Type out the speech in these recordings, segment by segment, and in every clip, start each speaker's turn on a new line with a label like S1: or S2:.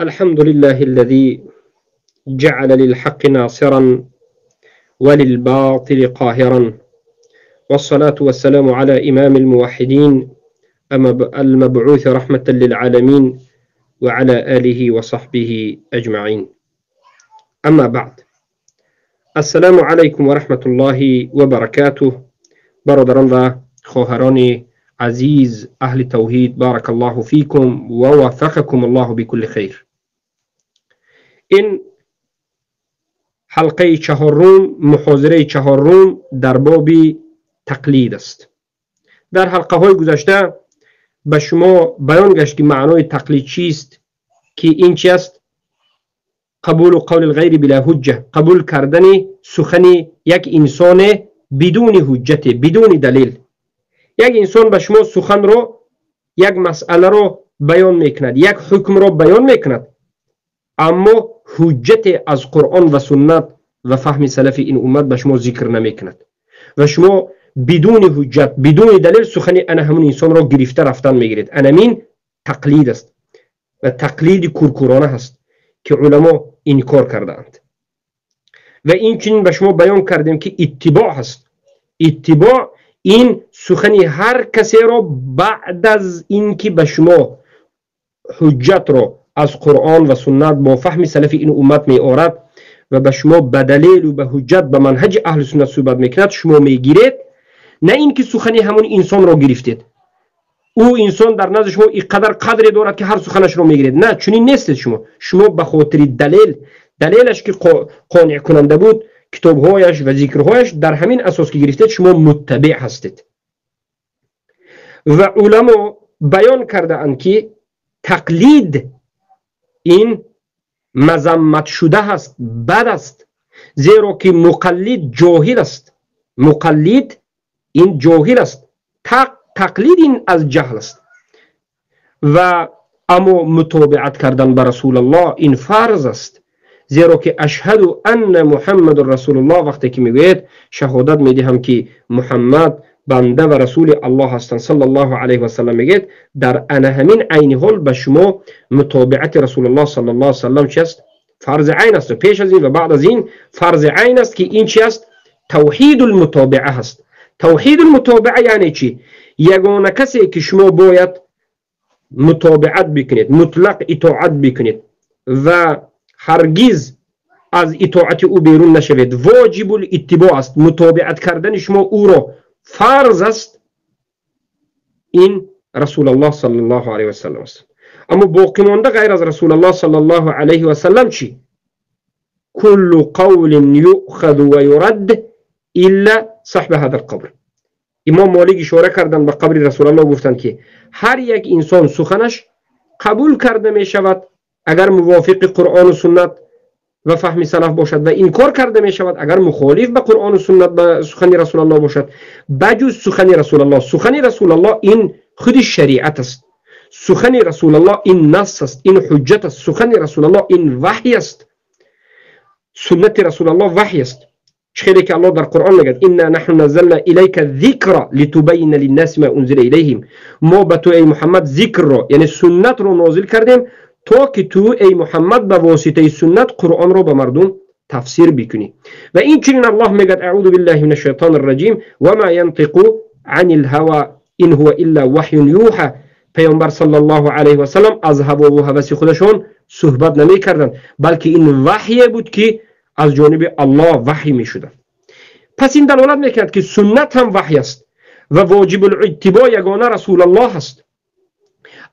S1: الحمد لله الذي جعل للحق ناصرا وللباطل قاهرا، والصلاة والسلام على إمام الموحدين المبعوث رحمة للعالمين وعلى آله وصحبه أجمعين. أما بعد، السلام عليكم ورحمة الله وبركاته. برادران و خواهران عزیز اهل توحید، بارک الله فیکم و وفقکم الله بكل خیر. این حلقه چهارم، محاضره چهارم در باب تقلید است. در حلقه های گذشته به شما بیان گشت که معنای تقلید چیست، که این چی است؟ قبول قول الغیر بلا حجه، قبول کردن سخن یک انسان بدون حجت، بدون دلیل. یک انسان به شما سخن رو، یک مسئله رو بیان میکند، یک حکم رو بیان میکند، اما حجت از قرآن و سنت و فهم سلف این امت به شما ذکر نمیکند و شما بدون حجت، بدون دلیل سخن همون انسان رو گرفته رفتن میگیرید. این تقلید است و تقلید کورکورانه هست که علما انکار کردند. و این چنین به شما بیان کردیم که اتباع هست. اتباع این سخن هر کسی رو بعد از اینکه به شما حجت رو از قرآن و سنت با فهم سلف این امت می آورد و به شما به دلیل و به حجت به منهج اهل سنت صحبت میکند، شما میگیرید. نه اینکه سخن همون انسان رو گرفتید، او انسان در نزد شما اینقدر قدری دارد که هر سخنش رو میگیرید. نه، چنین نیستید. شما به خاطر دلیلش که قانع کننده بود، کتابهایش و ذکرهایش، در همین اساس که گرفتید شما متبع هستید. و علما بیان کرده اند که تقلید این مذمت شده هست، بد است، زیرا که مقلد جاهل است. مقلد این جاهل است، تقلید این از جهل است. و اما متابعت کردن به رسول الله این فرض است، زیرا که اشهد ان محمد رسول الله، وقتی که میگوید شهادت میدهم که محمد بنده و رسول الله هستند صلی الله علیه و سلم، میگید در همین عین حال به شما متابعت رسول الله صلی الله علیه و سلم چی است؟ فرض عین است. و پیش از این و بعد از این فرض عین است که این چی است؟ توحید المتابعه هست. توحید المتابعه یعنی چی؟ یگانه کسی که شما باید متابعت بکنید، مطلق اطاعت بکنید و هرگز از اطاعت او بیرون نشوید، واجب الاتباع است. متابعت کردن شما او را فرض است. این رسول الله صلی الله علیه و سلم است. اما باقی مانده غیر از رسول الله صلی الله علیه و سلم چی؟ کل قول یؤخذ و یرد الا صاحب هذا القبر. امام مالک اشاره کردن به قبر رسول الله، گفتند که هر یک انسان سخنش قبول کرده می شود اگر موافق قرآن و سنت و فهم سلف باشد، و انکار کرده می شود اگر مخالف به قرآن و سنت و سخن رسول الله باشد، بجز سخن رسول الله. سخن رسول الله این خود شریعت است. سخن رسول الله این نص است، این حجت است. سخن رسول الله این وحی است. سنت رسول الله وحی است. خیلی که الله در قرآن میگه انا نحن نزلنا الیک الذکر لتبین للناس ما انزل الیهم. ما به تو ای محمد ذکر رو، یعنی سنت رو نازل کردیم تا که تو ای محمد به واسطه سنت قرآن رو به مردم تفسیر بکنی. و این چنین الله میگه اعوذ بالله من الشیطان الرجیم و ما ينطق عن الهوى ان هو الا وحی یوحى. پیامبر صلی الله علیه و سلم از هوا و هوس خودشون صحبت نمی کردند، بلکه این وحی بود که از جانب الله وحی می شده. پس این دلالت میکند که سنت هم وحی است و واجب الاتباع یگانه رسول الله است.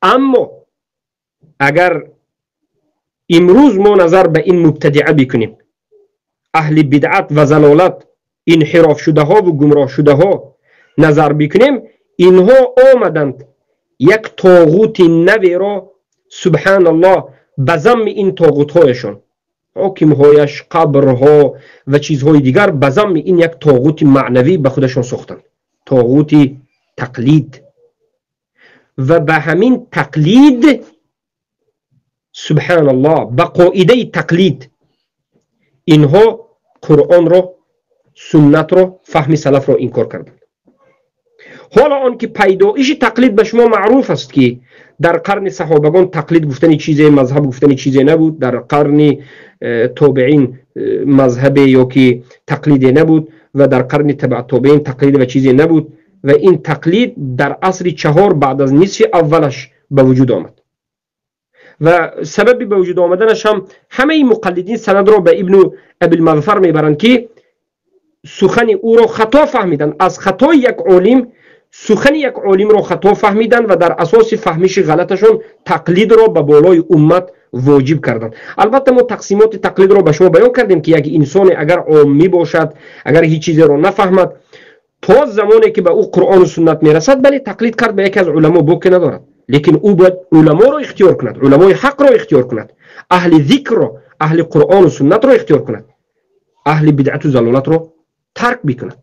S1: اما اگر امروز ما نظر به این مبتدعه بکنیم، اهل بدعت و ضلالت، انحراف شده ها و گمراه شده ها نظر بکنیم، اینها آمدند یک طاغوت نوی را سبحان الله به ذم این طاغوت هایشان، حاکمهایش، قبرها و چیزهای دیگر، به ذم این یک طاغوت معنوی به خودشان ساختند، طاغوت تقلید. و به همین تقلید سبحان الله، به قاعده تقلید اینها قرآن را، سنت را، فهم سلف را انکار کردند. حالا آن که پیدایش تقلید به شما معروف است که در قرن صحابگان تقلید گفتن چیزی، مذهب گفتن چیزی نبود. در قرن تابعین مذهب یا که تقلید نبود و در قرن تبع تابعین تقلید و چیزی نبود و این تقلید در عصر 4 بعد از نصف اولش به وجود آمد و سبب به وجود آمدنش هم همه مقلدین سند را به ابن ابی المغفر میبرند که سخن او را خطا فهمیدن. از خطای یک عالم سخن یک عالم را خطا فهمیدن و در اساس فهمش غلطشون تقلید را به بالای امت واجب کردند. البته ما تقسیمات تقلید را به شما بیان کردیم که یک انسان اگر عامی باشد، اگر هیچ چیزی را نفهمد، تا زمانی که به او قرآن و سنت میرسد بله تقلید کرد به یک از علما باکی ندارد، لیکن او باید علما را اختیار کند، علمای حق را اختیار کند، اهل ذکر را، اهل قرآن و سنت را اختیار کند، اهل بدعت و ضلالت را ترک بکند.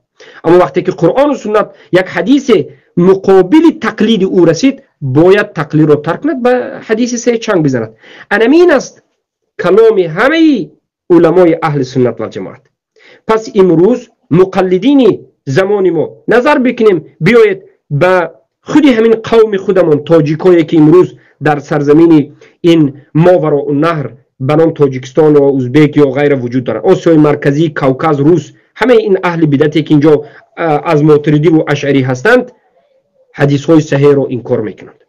S1: اما وقتی که قرآن و سنت یک حدیث مقابل تقلید او رسید باید تقلید را ترک کند، به حدیث سه چنگ بزند. انمین است کلام همه علمای اهل سنت و جماعت. پس امروز مقلدین زمان ما نظر بکنیم، بیایید به خودی همین قوم خودمون تاجیکایی که امروز در سرزمین این ماوراءالنهر به نام تاجیکستان و ازبک یا غیره وجود داره، آسیای مرکزی، کوکاز، روس، همه این اهل بدعتی که اینجا از ماتریدی و اشعری هستند حدیث های صحیح را انکار میکنند،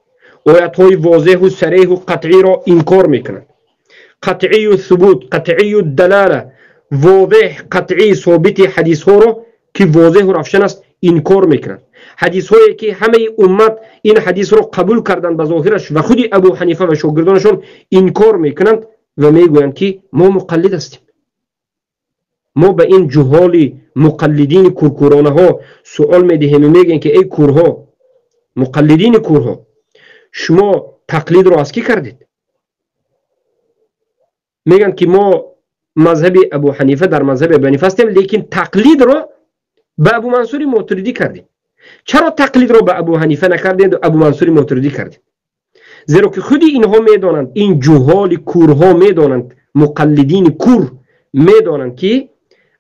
S1: آیات های واضح و صریح و قطعی را انکار میکنند، قطعی و ثبوت، قطعی و دلاله، واضح قطعی ثابت حدیث ها را که واضح و روشن است انکار میکنند. حدیث هایی که همه امت این حدیث را قبول کردند به ظاهرش و خودی ابو حنیفه و شاگردانشون انکار میکنند و میگویند که ما مقلد هستیم. ما به این جهال مقلدین کورکورانه ها سوال میدهیم و میگن که ای کورها، مقلدین کورها، شما تقلید را از کی کردید؟ میگن که ما مذهب ابو حنیفه در مذهب ابو حنیفه هستیم، لیکن تقلید را به ابو منصور ماتریدی کردید. چرا تقلید را به ابو حنیفه نکردید و ابو منصور ماتریدی کردید؟ زیرا که خودی اینها میدانند، این جهال کورها میدانند، مقلدین کور میدانند که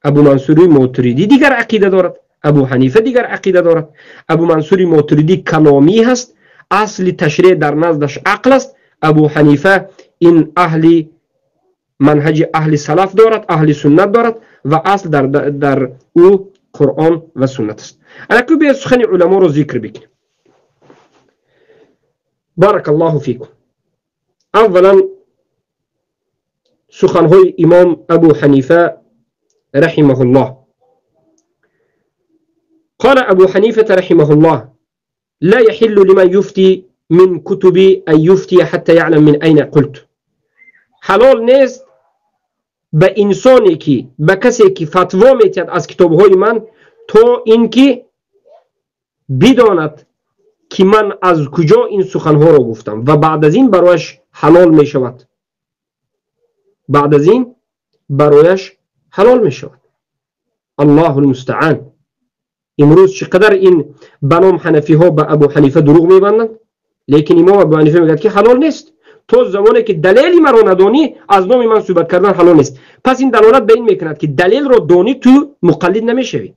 S1: ابو منصور ماتریدی دیگر عقیده دارد، ابو حنیفه دیگر عقیده دارد. ابو منصور ماتریدی کلامی هست، اصل تشریع در نزدش عقل است. ابو حنیفه این اهل منهج اهل سلف دارد، اهل سنت دارد و اصل در او قرآن و سنت است. الکی به سخن علما رو ذکر بکنیم. بارک الله فیکم. اولا سخنهای امام ابو حنیفه رحمه الله. قال ابو حنیفه رحمه الله: لا يحل لمن يفتي من كتبي أن يفتي حتى يعلم من أين قلت. حلال نیست به انسانی که به کسی که فتوا میتید از کتابهای من تا اینکه بداند که من از کجا این سخنها را گفتم و بعد از این برایش حلال می شود. بعد از این برایش حلال می شود. الله المستعان. امروز چقدر این بنام حنفی ها به ابو حنیفه دروغ میبندند، لیکن امام ابو حنیفه میگه که حلال نیست. تو زمانی که دلیلی مرا ندانی از نام من صحبت کردن حلال نیست. پس این دلالت به این میکند که دلیل را دانی تو مقلد نمیشوی.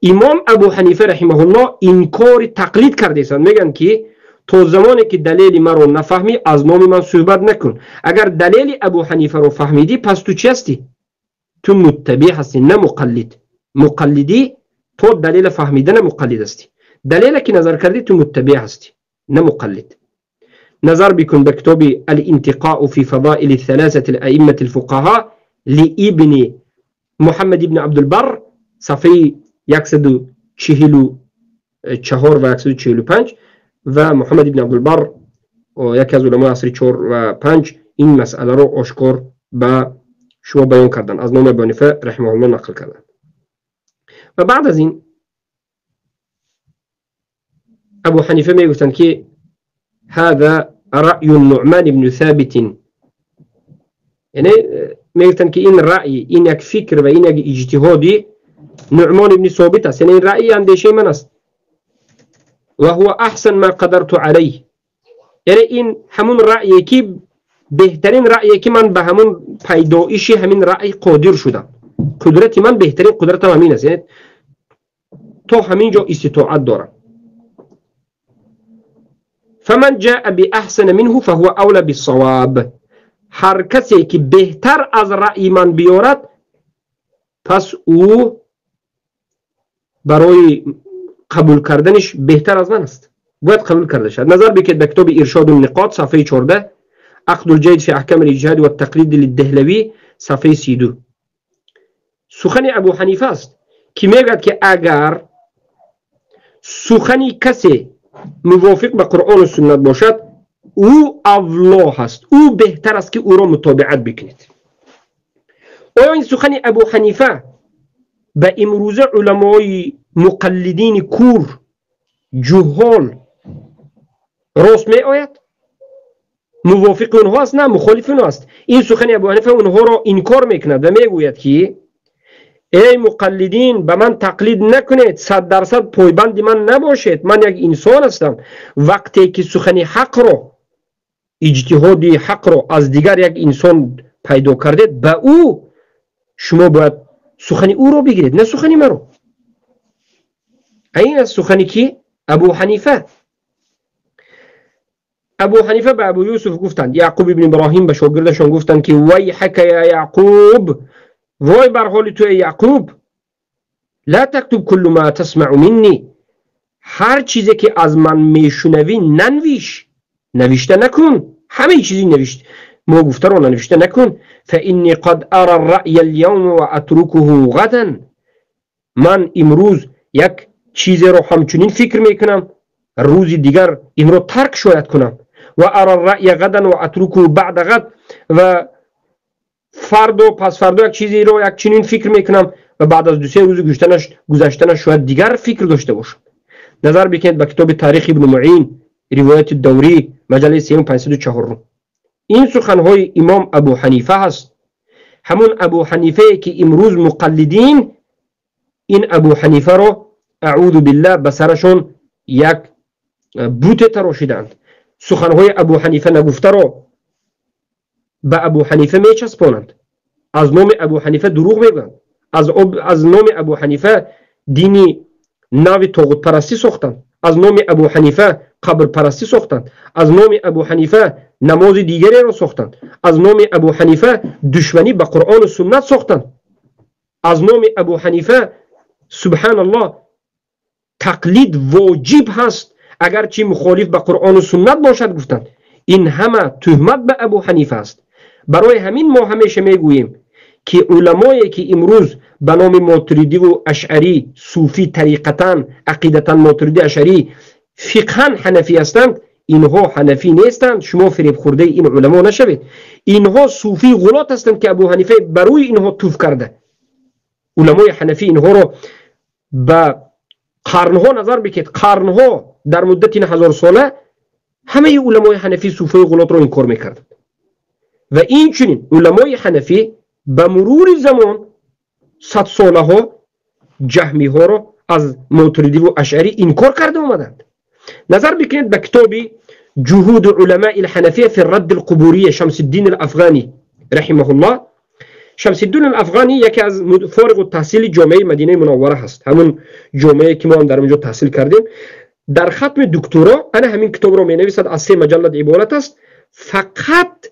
S1: امام ابو حنیفه رحمه الله انکار تقلید کرده است. میگن که تو زمانی که دلیل مرا نفهمی از نام من صحبت نکن. اگر دلیل ابو حنیفه رو فهمیدی پس تو چی هستی؟ تو متبع هستی، نه مقلد. مقلدی تو دلیل فهمیدن مقلد هستی، دلیل که نظر کردی تو متبع هستی، نه مقلد. نظر بکن به کتاب الانتقاء في فضائل الثلاثة الأئمة الفقهاء لابن محمد ابن عبد البر صفحه 144 و 145 و محمد ابن عبد البر یکی از علمای عصر 4 و 5 این مسئله رو آشکار به شما بیان کردن، از نام ابو حنیفه رحمه الله نقل کردن. و بعد از این ابو حنیفه میگفتند که هذا رأی النعمان بن ثابت، یعنی میگفتند که این رأی، این یک فکر و این یک اجتهادی نعمان بن ثابت است، یعنی این رأی اندیشه من است. و هو احسن ما قدرت علیه، یعنی این همون رأیی که بهترین رأیی که من به همون پیدایش همین رأی قادر شدم. قدرت من بهترین قدرت همین است، یعنی تا همینجا استطاعت دارم. فمن جاء بأحسن منه فهو اولى بالصواب. هر کسی که بهتر از رأی من بیارد پس او برای قبول کردنش بهتر از من است، باید قبول کرده شد. نظر بکید به کتاب ارشاد النقاط صفحه 14، عقد الجید فی احکام الاجتهاد و التقلید للدهلوی صفحه 32. سخن ابو حنیفه است که میگوید که اگر سخنی کسی موافق به قرآن و سنت باشد او اولا هست، او بهتر است که او را متابعت بکنید. آیا این سخن ابو حنیفه به امروز علمای مقلدین کور جهال راست می آید؟ موافق اونها است؟ نه، مخالف اونها است. این سخن ابو حنیفه اونها را انکار میکند و میگوید که ای مقلدین به من تقلید نکنید، 100% پایبند من نباشید، من یک انسان هستم. وقتی که سخن حق را، اجتهادی حق را از دیگر یک انسان پیدا کردید، به او شما باید سخن او را بگیرید، نه سخن مرا. این از سخنی که ابو حنیفه به ابو یوسف گفتند. یعقوب ابن ابراهیم به شاگردشان گفتند که وای حک یا یعقوب، وای بر حال تو یعقوب، لا تكتب كل ما تسمع مني، هر چیزی که از من میشنوی ننویش، نوشته نکن، همه چیزی نوشت ما گفته رو نوشته نکن. فإني قد أرى الرأي اليوم وأتركه غدا، من امروز یک چیز رو همچنین فکر میکنم، روز دیگر این رو ترک شاید کنم. و أرى الرأي غدا وأتركه بعد غد، و فردا پس فردا یک چیزی رو یک چنین فکر میکنم و بعد از 2-3 روز گذشتنش شاید دیگر فکر داشته باشم. نظر بکنید به کتاب تاریخ ابن معین روایت دوری مجله 3504. این سخنهای امام ابو حنیفه هست، همون ابو حنیفه که امروز مقلدین این ابو حنیفه رو اعوذ بالله به سرشون یک بوت تراشیدند. سخنهای ابو حنیفه نگفته رو به ابو حنیفه میچسبانند، از نام ابو حنیفه دروغ میگویند، از نام ابو حنیفه دینی ناو طاغوت پرستی ساختند، از نام ابو حنیفه قبر پرستی ساختند، از نام ابو حنیفه نماز دیگری را ساختند، از نام ابو حنیفه دشمنی به قرآن و سنت ساختند، از نام ابو حنیفه سبحان الله تقلید واجب هست اگرچه مخالف به قرآن و سنت باشد گفتند. این همه تهمت به ابو حنیفه است. برای همین ما همیشه میگوییم که علمایی که امروز به نام ماتریدی و اشعری، صوفی طریقتا، عقیدتا ماتریدی اشعری، فقها حنفی هستند، اینها حنفی نیستند. شما فریب خورده این علما نشوید. اینها صوفی غلات هستند که ابو حنیفه بروی اینها توف کرده. علمای حنفی اینها رو به قرنها نظر بکید، قرنها در مدت این 1000 ساله همه علمای حنفی صوفی غلات رو انکار میکردند و این چنین علمای حنفی به مرور زمان 100 ساله ها جهمی ها رو از ماتریدی و اشعری انکار کرده اومدند. نظر بکنید به کتاب جهود علماء الحنفیه فی الرد القبوری شمس الدین الافغانی رحمه الله. شمس الدین الافغانی یکی از فارغ التحصیل جامعه مدینه منوره هست، همون جامعه که ما هم در اونجا تحصیل کردیم. در ختم دکترا انا همین کتاب رو می نویسد، از 3 مجلد عبارت است. فقط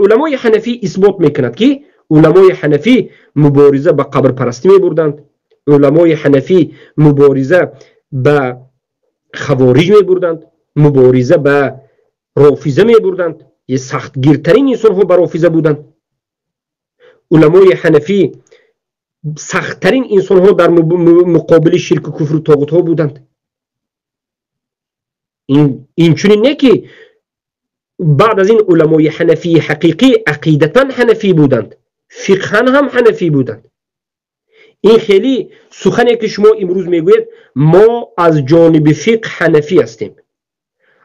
S1: علمای حنفی اثبات میکند که علمای حنفی مبارزه به قبر پرستی می بردند، علمای حنفی مبارزه به خوارج می بردند، مبارزه به رافضه می بردند، یه سختگیرترین انسان ها به رافضه بودند. علمای حنفی سختترین انسان ها در مقابل شرک و کفر و طاغوت ها بودند. این چنین نه که بعد از این علمای حنفی حقیقی عقیدتا حنفی بودند، فقها هم حنفی بودند. این خیلی سخنی که شما امروز میگوید ما از جانب فقه حنفی هستیم،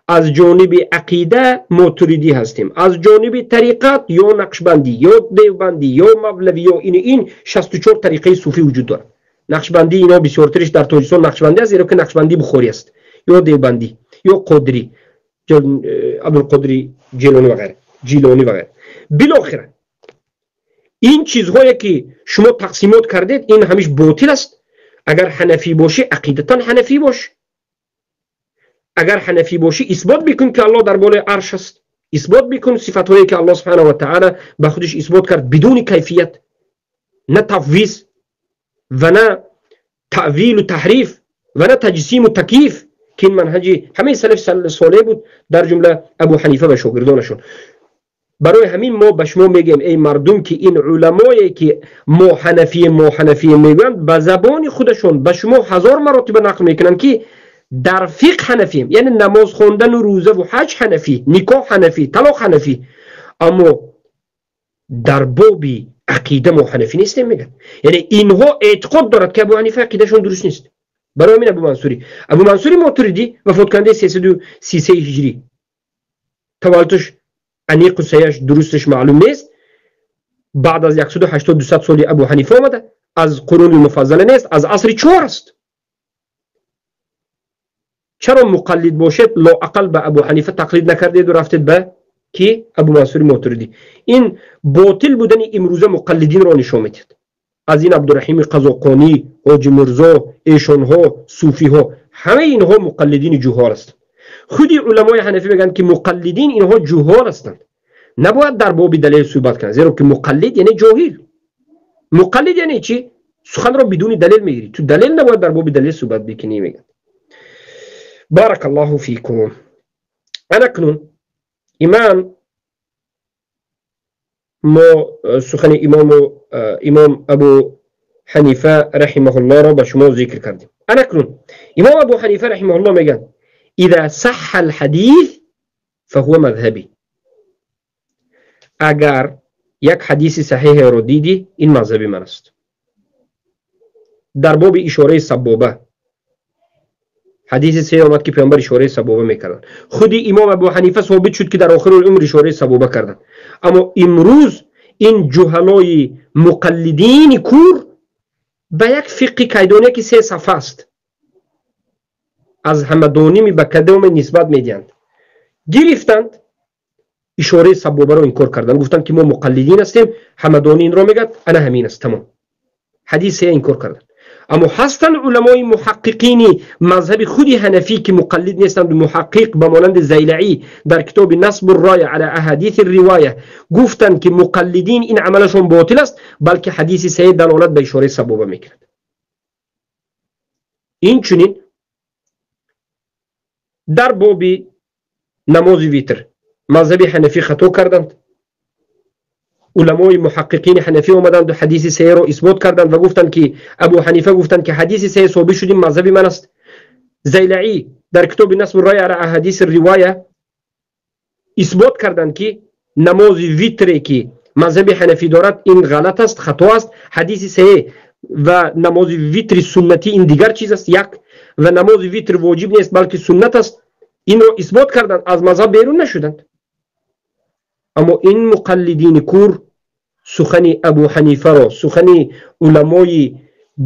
S1: از جانب عقیده ماتریدی هستیم، از جانب طریقت یا نقشبندی یا دیوبندی یا مولوی یا این 64 طریقه صوفی وجود دارد. نقشبندی اینا بسیارترش در تاجیکستان نقشبندی است، زیرا که نقشبندی بخاری است، یا دیوبندی یا قدری، عبدالقدری جیلانی و غیره. بالاخره این چیزهایی که شما تقسیمات کردید این همیش باطل است. اگر حنفی باشی عقیدتا حنفی باش، اگر حنفی باشی اثبات بکن که الله در بالای عرش است، اثبات بکن صفاتهایی که الله سبحانه و تعالی به خودش اثبات کرد بدون کیفیت، نه تفویض و نه تعویل و تحریف و نه تجسیم و تکییف که این منهج همه سلف صالح بود، در جمله ابو حنیفه و شاگردانشون. برای همین ما به شما میگیم ای مردم که این علمایی که ما حنفی میگن به زبان خودشون به شما هزار مراتب نقل میکنن که در فقه حنفی، یعنی نماز خوندن و روزه و حج حنفی، نکاح حنفی، طلاق حنفی، اما در باب عقیده ما حنفی نیستیم میگن. یعنی اینها اعتقاد دارد که ابو حنیفه عقیدهشون درست نیست. برای همین ابو منصوری ماتریدی وفات کننده 333 هجری، تولدش انیق و سیاش درستش معلوم نیست، بعد از 180 200 سال ابو حنیفه آمده، از قرون المفضله نیست، از عصر 4 است. چرا مقلد باشید لااقل به ابو حنیفه تقلید نکردید و رفتید به کی؟ ابو منصور ماتریدی. این باطل بودن امروزه مقلدین را نشان میدهد. از این عبدالرحیم قزاقانی، حاجی مرزا، ایشان ها، صوفی ها، همه اینها مقلدین جهال است. خودی علمای حنفی میگن که مقلدین اینها جهال هستند، نباید در باب دلیل صحبت کنند، زیرا که مقلد یعنی جاهل. مقلد یعنی چی؟ سخن را بدون دلیل میگیری، تو دلیل نباید در باب دلیل صحبت بکنی. میگن بارك الله فيكم. أنا كنون سخن إمام أبو حنيفة رحمه الله را بشما ذكر كردیم. أنا كنون إمام أبو حنيفة رحمه الله میگن إذا صح الحديث فهو مذهبي. اگر یک حدیث صحیح رو دیدی این مذهبی من است. در باب اشاره سبابه حدیث صحیح آمد که پیامبر اشاره سبابه میکردن. خودی امام ابو حنیفه ثابت شد که در آخر العمر اشاره سبابه کردن. اما امروز این جهلای مقلدین کور به یک فقه کیدانی که 3 صفحه است از همدانی به کدام نسبت میدهند، گرفتند اشاره سبابه رو انکار کردن، گفتن که ما مقلدین هستیم، همدانی این رو میگه انا همین است، تمام. حدیث انکار کردن. اما هستن علمای محققین مذهب خودی حنفی که مقلد نیستند و محقق به مانند زیلعی در کتاب نصب الرایه علی احادیث الروایه گفتند که مقلدین این عملشون باطل است، بلکه حدیث صحیح دلالت به اشاره سبابه میکرد. این چنین در باب نماز ویتر مذهب حنفی خطا کردند. علمای محققین حنفی اومدند و حدیث صحیح رو اثبات کردند و گفتند که ابو حنیفه گفتند که حدیث صحیح ثابت شد این مذهب من است. زیلعی در کتاب نصب الرایه علی احادیث الروایه اثبات کردند که نماز ویتری که مذهب حنفی دارد این غلط است، خطا است. حدیث صحیح و نماز ویتر سنتی این دیگر چیز است یک، و نماز ویتر واجب نیست بلکه سنت است. این رو اثبات کردند، از مذهب بیرون نشدند. اما این مقلدین کور سخن ابو حنیفه را، سخن علمای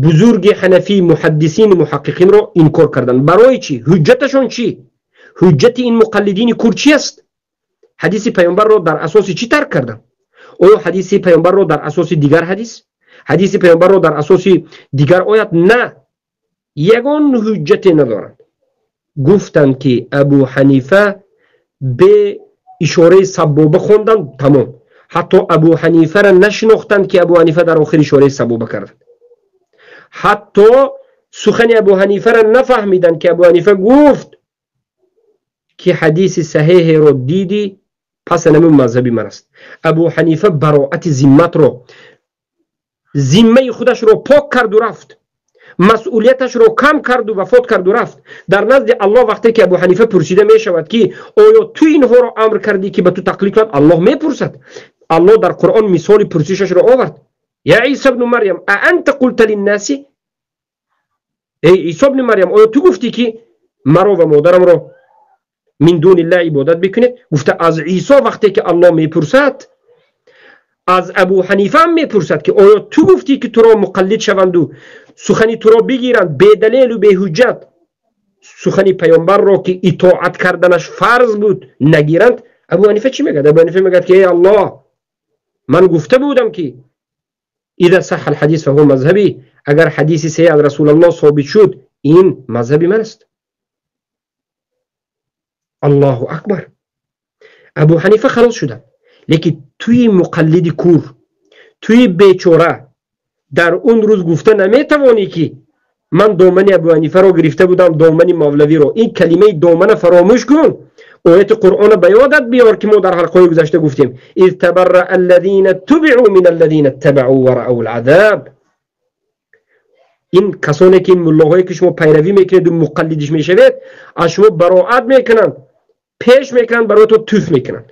S1: بزرگ حنفی محدثین محققین را انکار کردند. برای چی؟ حجتشون چی؟ حجت این مقلدین کور چی است؟ حدیث پیامبر را در اساس چی ترک کردند؟ آیا حدیث پیامبر را در اساس دیگر حدیث پیامبر را در اساس دیگر آیت؟ نه، یگان حجت ندارند. گفتند که ابو حنیفه به اشاره سبابه خوندند، تمام. حتی ابو حنیفه را نشناختند که ابو حنیفه در آخر اشاره سبابه کرد. حتی سخن ابو حنیفه را نفهمیدند که ابو حنیفه گفت که حدیث صحیح را دیدی پس نمون مذهبی من است. ابو حنیفه براءت ذمت را، ذمه خودش را پاک کرد و رفت، مسئولیتش رو کم کرد و وفات کرد و رفت. در نزد الله وقتی که ابو حنیفه پرسیده می شود که آیا تو اینها رو امر کردی که به تو تقلید کنند، الله می پرسد. الله در قرآن مثال پرسشش رو آورد. یا عیسی ابن مریم اانت قلت للناس، ای عیسی ابن مریم آیا تو گفتی که مرا و مادرم را من دون الله عبادت بکنید؟ گفته از عیسی وقتی که الله می پرسد، از ابو حنیفه هم میپرسد که آیا تو گفتی که تو را مقلد شوند و سخنی تو را بگیرند به دلیل و به حجت، سخنی پیامبر را که اطاعت کردنش فرض بود نگیرند؟ ابو حنیفه چی میگه؟ ابو حنیفه میگه که ای الله، من گفته بودم که اذا صح الحديث فهو مذهبی، اگر حدیث صحیح از رسول الله ثابت شد این مذهبی من است. الله اکبر. ابو حنیفه خلاص شدن. لیکن توی مقلد کور، توی بیچاره در اون روز گفته نمیتوانی که من دامن ابو حنیفه رو گرفته بودم، دامن مولوی رو. این کلمه دامن فراموش کن. آیت قرآن به یادت بیار که ما در حلقه گذشته گفتیم اذ تبرأ الذین تبعوا من الذین تبعوا ورأوا العذاب. این کسانی که این ملاهایی که شما پیروی میکنید و مقلدش میشوید از شما براءت میکنند، پیش میکنند، برای تو توف میکنند.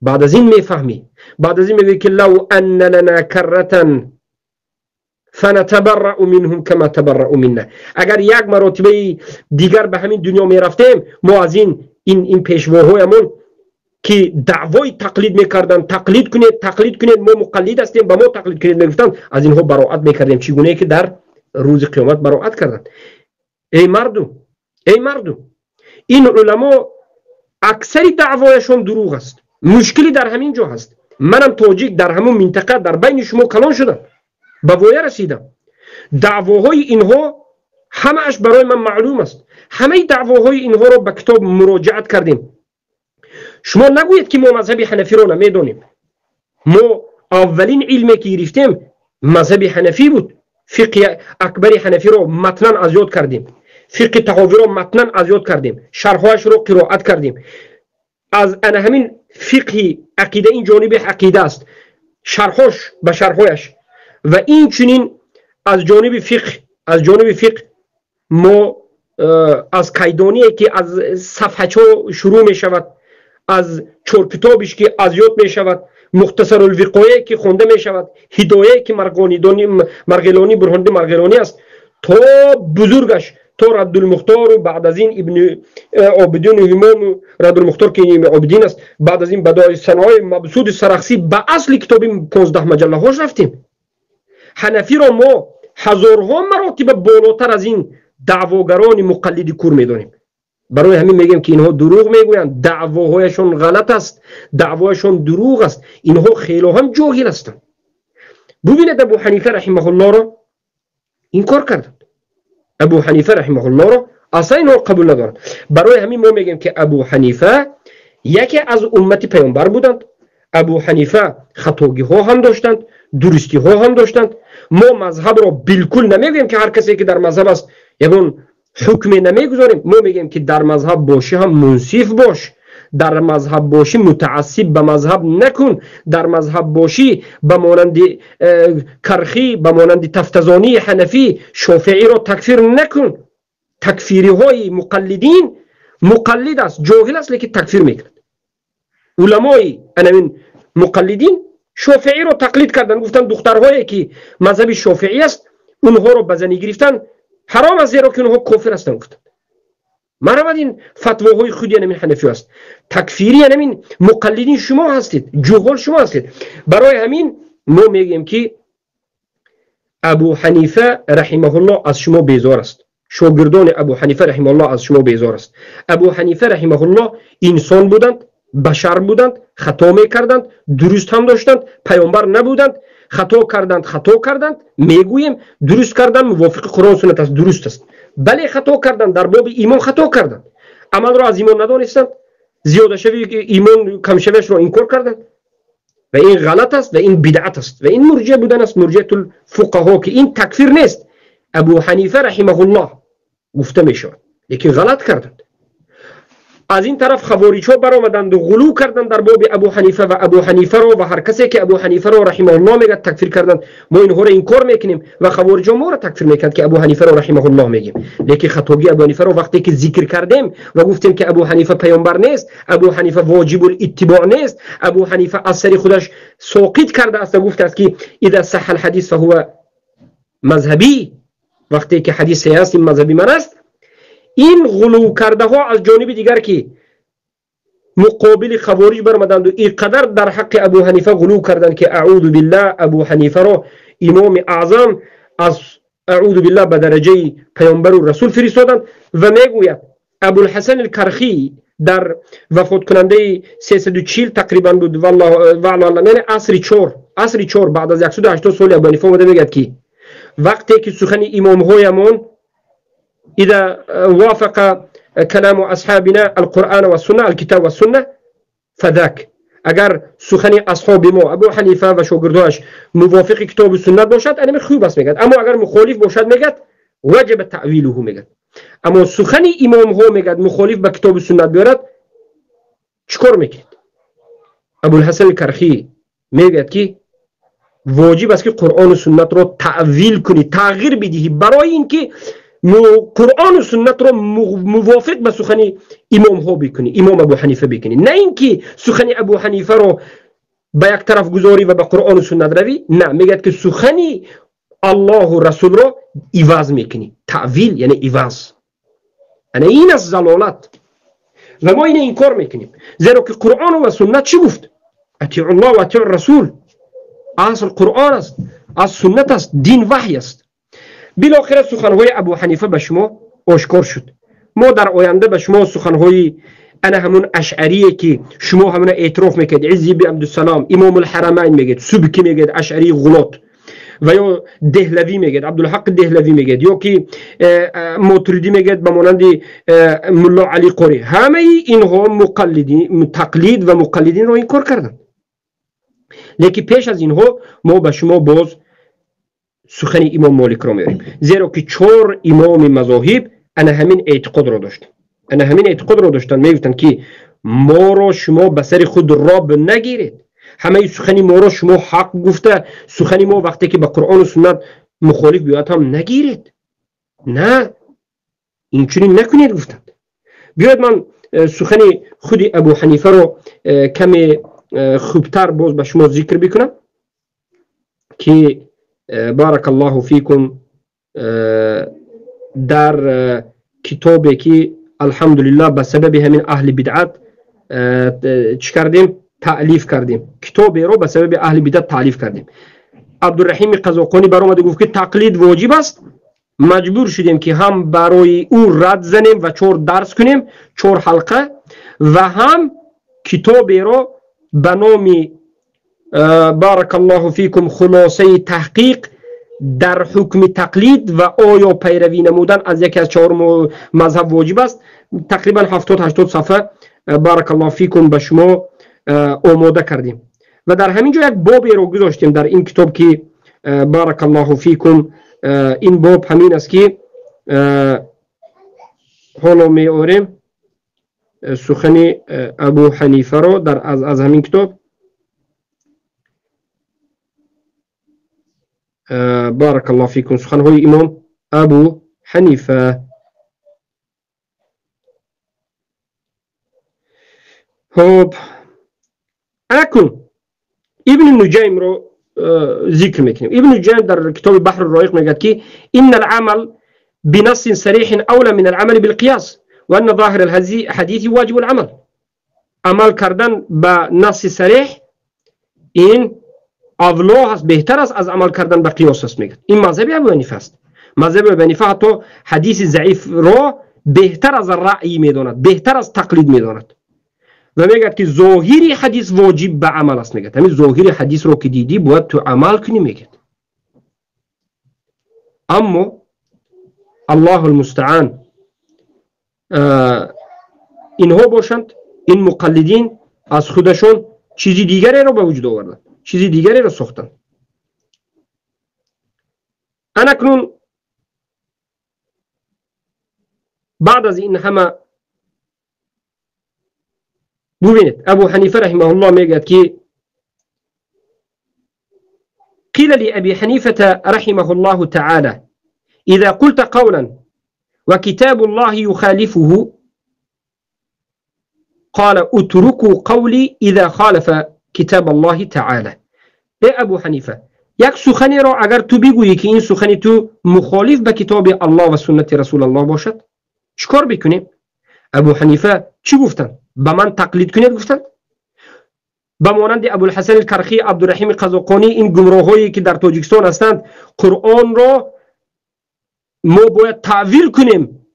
S1: بعد از این میفهمی، بعد از این میگه که لو ان لنا کرة فنتبرأ منهم كما تبرأوا منا. اگر یک مرتبه دیگر به همین دنیا میرفتیم ما از این پیشواهایمون که دعوای تقلید میکردن، تقلید کنید ما مقلد هستیم با ما تقلید کنید میگفتن، از اینها براءت میکردیم چگونه که در روز قیامت براءت کردند. ای مردم این علما اکثری دعوایشون دروغ است. مشکلی در همین جا هست. منم تاجیک در همون منطقه در بین شما کلان شدم، به وایه رسیدم. دعواهای اینها همه‌اش برای من معلوم است. همه دعواهای اینها رو به کتاب مراجعت کردیم. شما نگویید که ما مذهب حنفی رو نمیدونیم. ما اولین علمی که گرفتیم مذهب حنفی بود. فقه اکبر حنفی رو متناً از یاد کردیم، فقه طحاوی رو متناً از یاد کردیم، شرحهاش رو قرائت کردیم. از همین فقه عقیده این جانب عقیده است، شرحش به شرحهاش. و این چنین از جانب فقه ما از کیدانی که از صفحه شروع می شود، از چور کتابش که از یاد می شود، مختصر الوقایه که خونده می شود، هدایه که مرغلانی برهنده مرغلانی است، تا بزرگش تا رد المختار و بعد از این ابن عابدین و امام رد المختار که عابدین است، بعد از این بدایع صنایع مبسوط سرخسی به اصل کتاب 15 مجله هاش رفتیم. حنفی را ما هزارها مراتب بالاتر از این دعواگران مقلد کور میدونیم. برای همین میگیم که اینها دروغ میگویند، دعواهایشون غلط است، دعواهایشون دروغ است، اینها خیلی هم جاهل هستند. ببینید ابو حنیفه رحمه الله را این کار کردند. ابو حنیفه رحمه الله را اصلا اینها قبول ندارند. برای همین ما میگیم که ابو حنیفه یکی از امت پیامبر بودند. ابو حنیفه خطاگی ها هم داشتند، درستی ها هم داشتند. ما مذهب را بالکل نمیگیم که هر کسی که در مذهب است یگون حکم نمیگذاریم. ما میگیم که در مذهب باشی هم منصف باش، در مذهب باشی متعصب به مذهب نکن، در مذهب باشی به مانند کرخی، به مانند تفتزانی حنفی شافعی را تکفیر نکن. تکفیری های مقلدین، مقلد است جاهل است لیکن تکفیر میکرد. علمای انمین مقلدین شافعی رو تقلید کردن، گفتن دخترهایی که مذهب شافعی است اونها رو بزنی گرفتن حرام است زیرا که اونها کافر هستن. گفتن مرامد این فتواهای خودی انمین حنفی است. تکفیری انمین مقلدین شما هستید، جهال شما هستید. برای همین ما میگیم که ابو حنیفه رحمه الله از شما بیزار است، شاگردان ابو حنیفه رحمه الله از شما بیزار است. ابو حنیفه رحمه الله انسان بودند، بشر بودند، خطا میکردند، درست هم داشتند، پیامبر نبودند، خطا کردند میگوییم، درست کردند موافق قرآن سنت است، درست است. بله خطا کردند، در باب ایمان خطا کردند، عمل را از ایمان ندانستند، زیاده شوی ایمان کم شویش را انکار کردند و این غلط است و این بدعت است و این مرجع بودن است، مرجعه الفقها، که این تکفیر نیست. ابو حنیفه رحمه الله گفته میشود لیکن غلط کردند. از این طرف خوارج ها برآمدند و غلو کردند در باب ابو حنیفه و ابو حنیفه رو و هر کسی که ابو حنیفه رو رحمه الله میگه تکفیر کردند. ما اینها رو انکار میکنیم و خوارج ها ما رو تکفیر میکرد که ابو حنیفه رو رحمه الله میگیم. لیکن خطاگی ابو حنیفه رو وقتی که ذکر کردیم و گفتیم که ابو حنیفه پیامبر نیست، ابو حنیفه واجب الاتباع نیست، ابو حنیفه از سر خودش ساقط کرده است و گفته است که اذا صح الحديث فهو مذهبی، وقتی که حدیث صحیح است این مذهبی من است. این غلو کرده ها از جانب دیگر که مقابل خوارج برآمدند و اینقدر در حق ابو حنیفه غلو کردند که اعوذ بالله ابو حنیفه را امام اعظم از اعوذ بالله به درجه پیامبر و رسول فرستادند. و میگوید ابو الحسن الکرخی در وفات کننده 340 تقریبا بود والله یعنی عصر 4 بعد از 180 سال ابو حنیفه اومده میگه که وقتی که سخن امام هایمون اذا وافق كلام أصحابنا القرآن والسنة الكتاب والسنة فذاك. اگر سخن اصحاب ما ابو حنیفه و شاگرداش موافق کتاب و سنت باشد اینم خوب است میگد، اما اگر مخالف باشد میگد واجب تعویله میگد. اما سخن امام ها میگد مخالف به کتاب و سنت بیارد چیکار میکنید؟ ابو الحسن کرخی میگد که واجب است که قرآن و سنت را تعویل کنی، تغییر بدهی، برای اینکه قرآن و سنت را موافق به سخن امام ها بکنی، امام ابو حنیفه بکنی، نه اینکه سخن ابو حنیفه را به یک طرف گذاری و به قرآن و سنت روی. نه، میگد که سخن الله و رسول را عوض میکنی. تعویل یعنی عوض، یعنی این از ضلالت و ما این کار میکنیم، زیرا که قرآن و سنت چی گفت؟ اطیع الله و اطیع الرسول. اصل قرآن است، از سنت است، دین وحی است. بالاخره سخنهای ابو حنیفه به شما آشکار شد. ما در آینده به شما سخنهای انا همون اشعریه که شما همون اعتراف میکرد، عزی بن عبدالسلام، امام الحرمین میگید، سبکی میگید، اشعری غلط، و یا دهلوی میگید، عبدالحق دهلوی میگید، یا که ماتریدی میگید به مانند ملا علی قاری. همه اینها مقلدین، تقلید و مقلدین رو این کار کردن. لیکن پیش از اینها ما به شما باز سخن امام مالک را میاریم، زیرا که 4 امام مذاهب انا همین اعتقاد را داشتن. میگفتن که ما را شما به سر خود راب نگیرید، همه سخن ما را شما حق گفته، سخن ما وقتی که به قرآن و سنت مخالف بیاد هم نگیرید، نه اینچنین نکنید گفتند. بیاید من سخن خود ابو حنیفه را کمی خوبتر باز به شما ذکر بکنم که بارک الله فیکم در کتابی که الحمدلله به سبب همین اهل بدعت چی کردیم؟ تألیف کردیم. کتابی رو به سبب اهل بدعت تألیف کردیم. عبدالرحیم قزاقانی برآمد گفت که تقلید واجب است. مجبور شدیم که هم برای او رد زنیم و 4 درس کنیم، 4 حلقه، و هم کتابی رو به نام بارک الله فیکم خلاصه تحقیق در حکم تقلید و آیا پیروی نمودن از یکی از 4 مذهب واجب است، تقریبا 70-80 صفحه بارک الله فیکم به شما آماده کردیم. و در همین جا یک بابی رو گذاشتیم در این کتاب که بارک الله فیکم. این باب همین است که حالا می آوریم سخن ابو حنیفه رو در از همین کتاب. بارك الله فيكم. سخن هو امام ابو حنیفه. خب اکنون ابن النجیم رو ذکر میکنیم. ابن النجیم در کتاب بحر الرائق میگه که ان العمل بنص صریح اولى من العمل بالقياس و ان ظاهر الحديث واجب العمل. عمل کردن با نص صریح این اولا هست، بهتر است از عمل کردن به قیاس است. میگه این مذهب ابو حنیفه است. مذهب ابو حنیفه حتی حدیث ضعیف را بهتر از رأی میداند، بهتر از تقلید میداند و میگه که ظاهری حدیث واجب به عمل است. میگه همین ظاهری حدیث رو که دیدی باید تو عمل کنی. میگه اما الله المستعان اینها باشند، این مقلدین از خودشون چیزی دیگری رو به وجود آوردن، چیزی دیگری رو ساختن. اکنون بعد از این همه ببینید ابو حنیفه رحمه الله میگه که قیل لأبي حنیفة رحمه الله تعالى اذا قلت قولا وكتاب الله يخالفه قال اتركوا قولي اذا خالف کتاب الله تعالی. ای ابو حنیفه، یک سخنی را اگر تو بگویی که این سخنی تو مخالف به کتاب الله و سنت رسول الله باشد چیکار بکنیم؟ ابو حنیفه چی گفتن؟ به من تقلید کنید گفتن؟ به مانند ابو الحسن الکرخی، عبدالرحیم قزاقانی، این گمراهایی که در تاجیکستان هستند، قرآن را ما باید تعویل کنیم،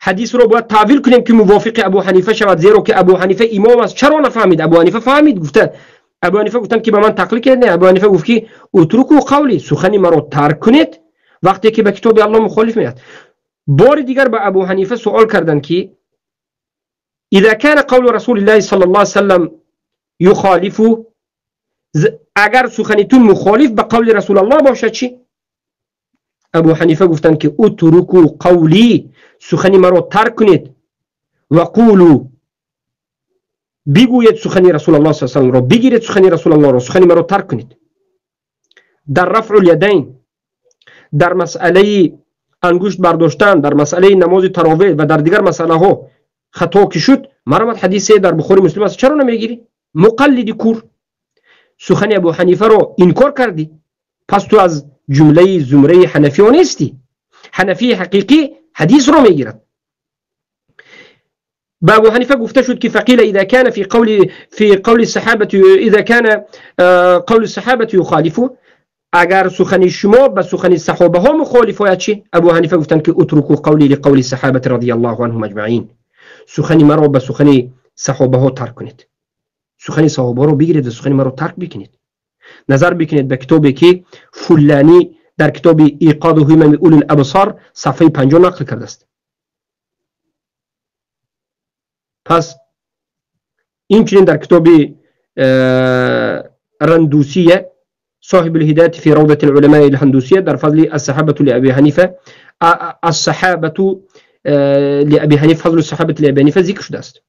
S1: حدیث رو باید تعویل کنیم که موافق ابو حنیفه شود، زیرا که ابو حنیفه امام است. چرا نفهمید؟ ابو حنیفه فهمید. گفته ابو حنیفه گفتن که به من تقلید کنید؟ نه، ابو حنیفه گفت که اترکوا قولی، سخنی مرا ترک کنید وقتی که به کتاب الله مخالف میاد. بار دیگر به ابو حنیفه سوال کردن که اذا كان قول رسول الله صلی الله علیه وسلم یخالف، اگر سخن تو مخالف به قول رسول الله باشه چی؟ ابو حنیفه گفتند که اترکوا قولی، سخن مرا ترک کنید، و قولوا، بگوید سخن رسول الله صلی الله علیه و را، بگیرید سخن رسول الله را، سخن مرا ترک کنید. در رفع الیدین، در مسئله انگشت برداشتن، در مسئله نماز تراویح و در دیگر مسئله ها خطا که شد، مرامت حدیث در بخاری مسلم است، چرا نمیگیری؟ مقلدی کور، سخن ابو حنیفه را انکار کردی، پس تو از جمله زمره حنفی ها نیستی. حنفی حقیقی حدیث را میگیرد. با ابو حنیفه گفته شد که فقیل اذا كان في قول الصحابه، اذا كان قول الصحابه يخالف، اگر سخن شما به سخن صحابه ها مخالف است چی؟ ابو حنیفه گفتند که اترکوا قولی لقول الصحابه رضی الله عنهم اجمعین، سخن مرا به سخن صحابه ها ترک کنید، سخن صحابه رو بگیرید و سخن مرا ترک بکنید. نظر بکنید به کتابی که فلانی در کتاب ایقاظ همم اولی الابصار صفحه 50 نقل کرده است. پس این چنین در کتاب رندوسیه صاحب الهدایة في روضة العلماء الهندوسية در فضل الصحابة لأبي حنيفة، الصحابة لأبي حنيفة، فضل الصحابة لأبي حنيفة ذکر شده است.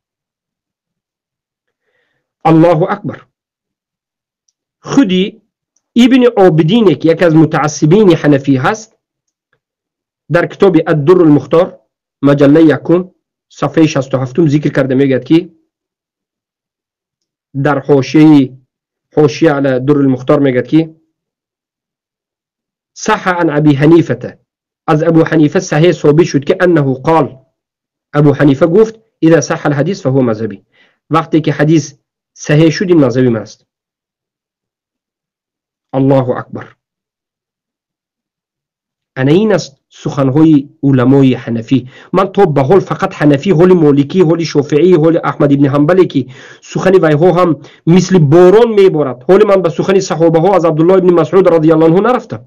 S1: الله اکبر. خودی ابن عابدین که یک از متعصبین حنفی هست، در کتاب الدر المختار مجله یکم صفحه 67 ذکر کرده، میگه که در حاشیه علی در المختار میگه که صح عن ابي حنیفه، از ابو حنیفه صحیح ثابت شد که انه قال، ابو حنیفه گفت اذا صح الحديث فهو مذهبی، وقتی که حدیث صحیح شد این مذهبی من است. الله اکبر. انا این است سخنهای علمای حنفی. من تو به حال فقط حنفی، حال مالکی، حال شافعی، حال احمد ابن حنبلی که سخن ویها هم مثل باران میبارد، حال من به سخن صحابه ها از عبدالله ابن مسعود رضی الله عنه نرفتم.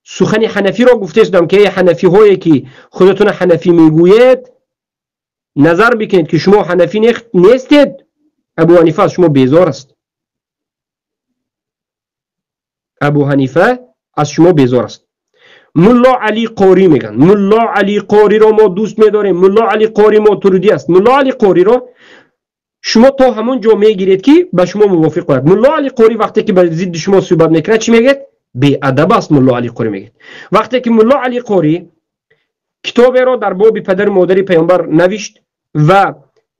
S1: سخن حنفی را گفته استم که حنفی هایی که خودتون حنفی میگوید نظر بکنید که شما حنفی نیستید، ابو حنیفه از شما بیزار است. ابو حنیفه از شما بیزار است. ملا علی قاری میگن، ملا علی قاری را ما دوست میداریم، ملا علی قاری ماتریدی است. ملا علی قاری را شما تا همون جا میگیرید که به شما موافق است. ملا علی قاری وقتی که به ضد شما صحبت میکنه چی میگید؟ بی ادب است. ملا علی قاری میگید. وقتی که ملا علی قاری کتابی را در باب پدر مادر پیامبر نوشت و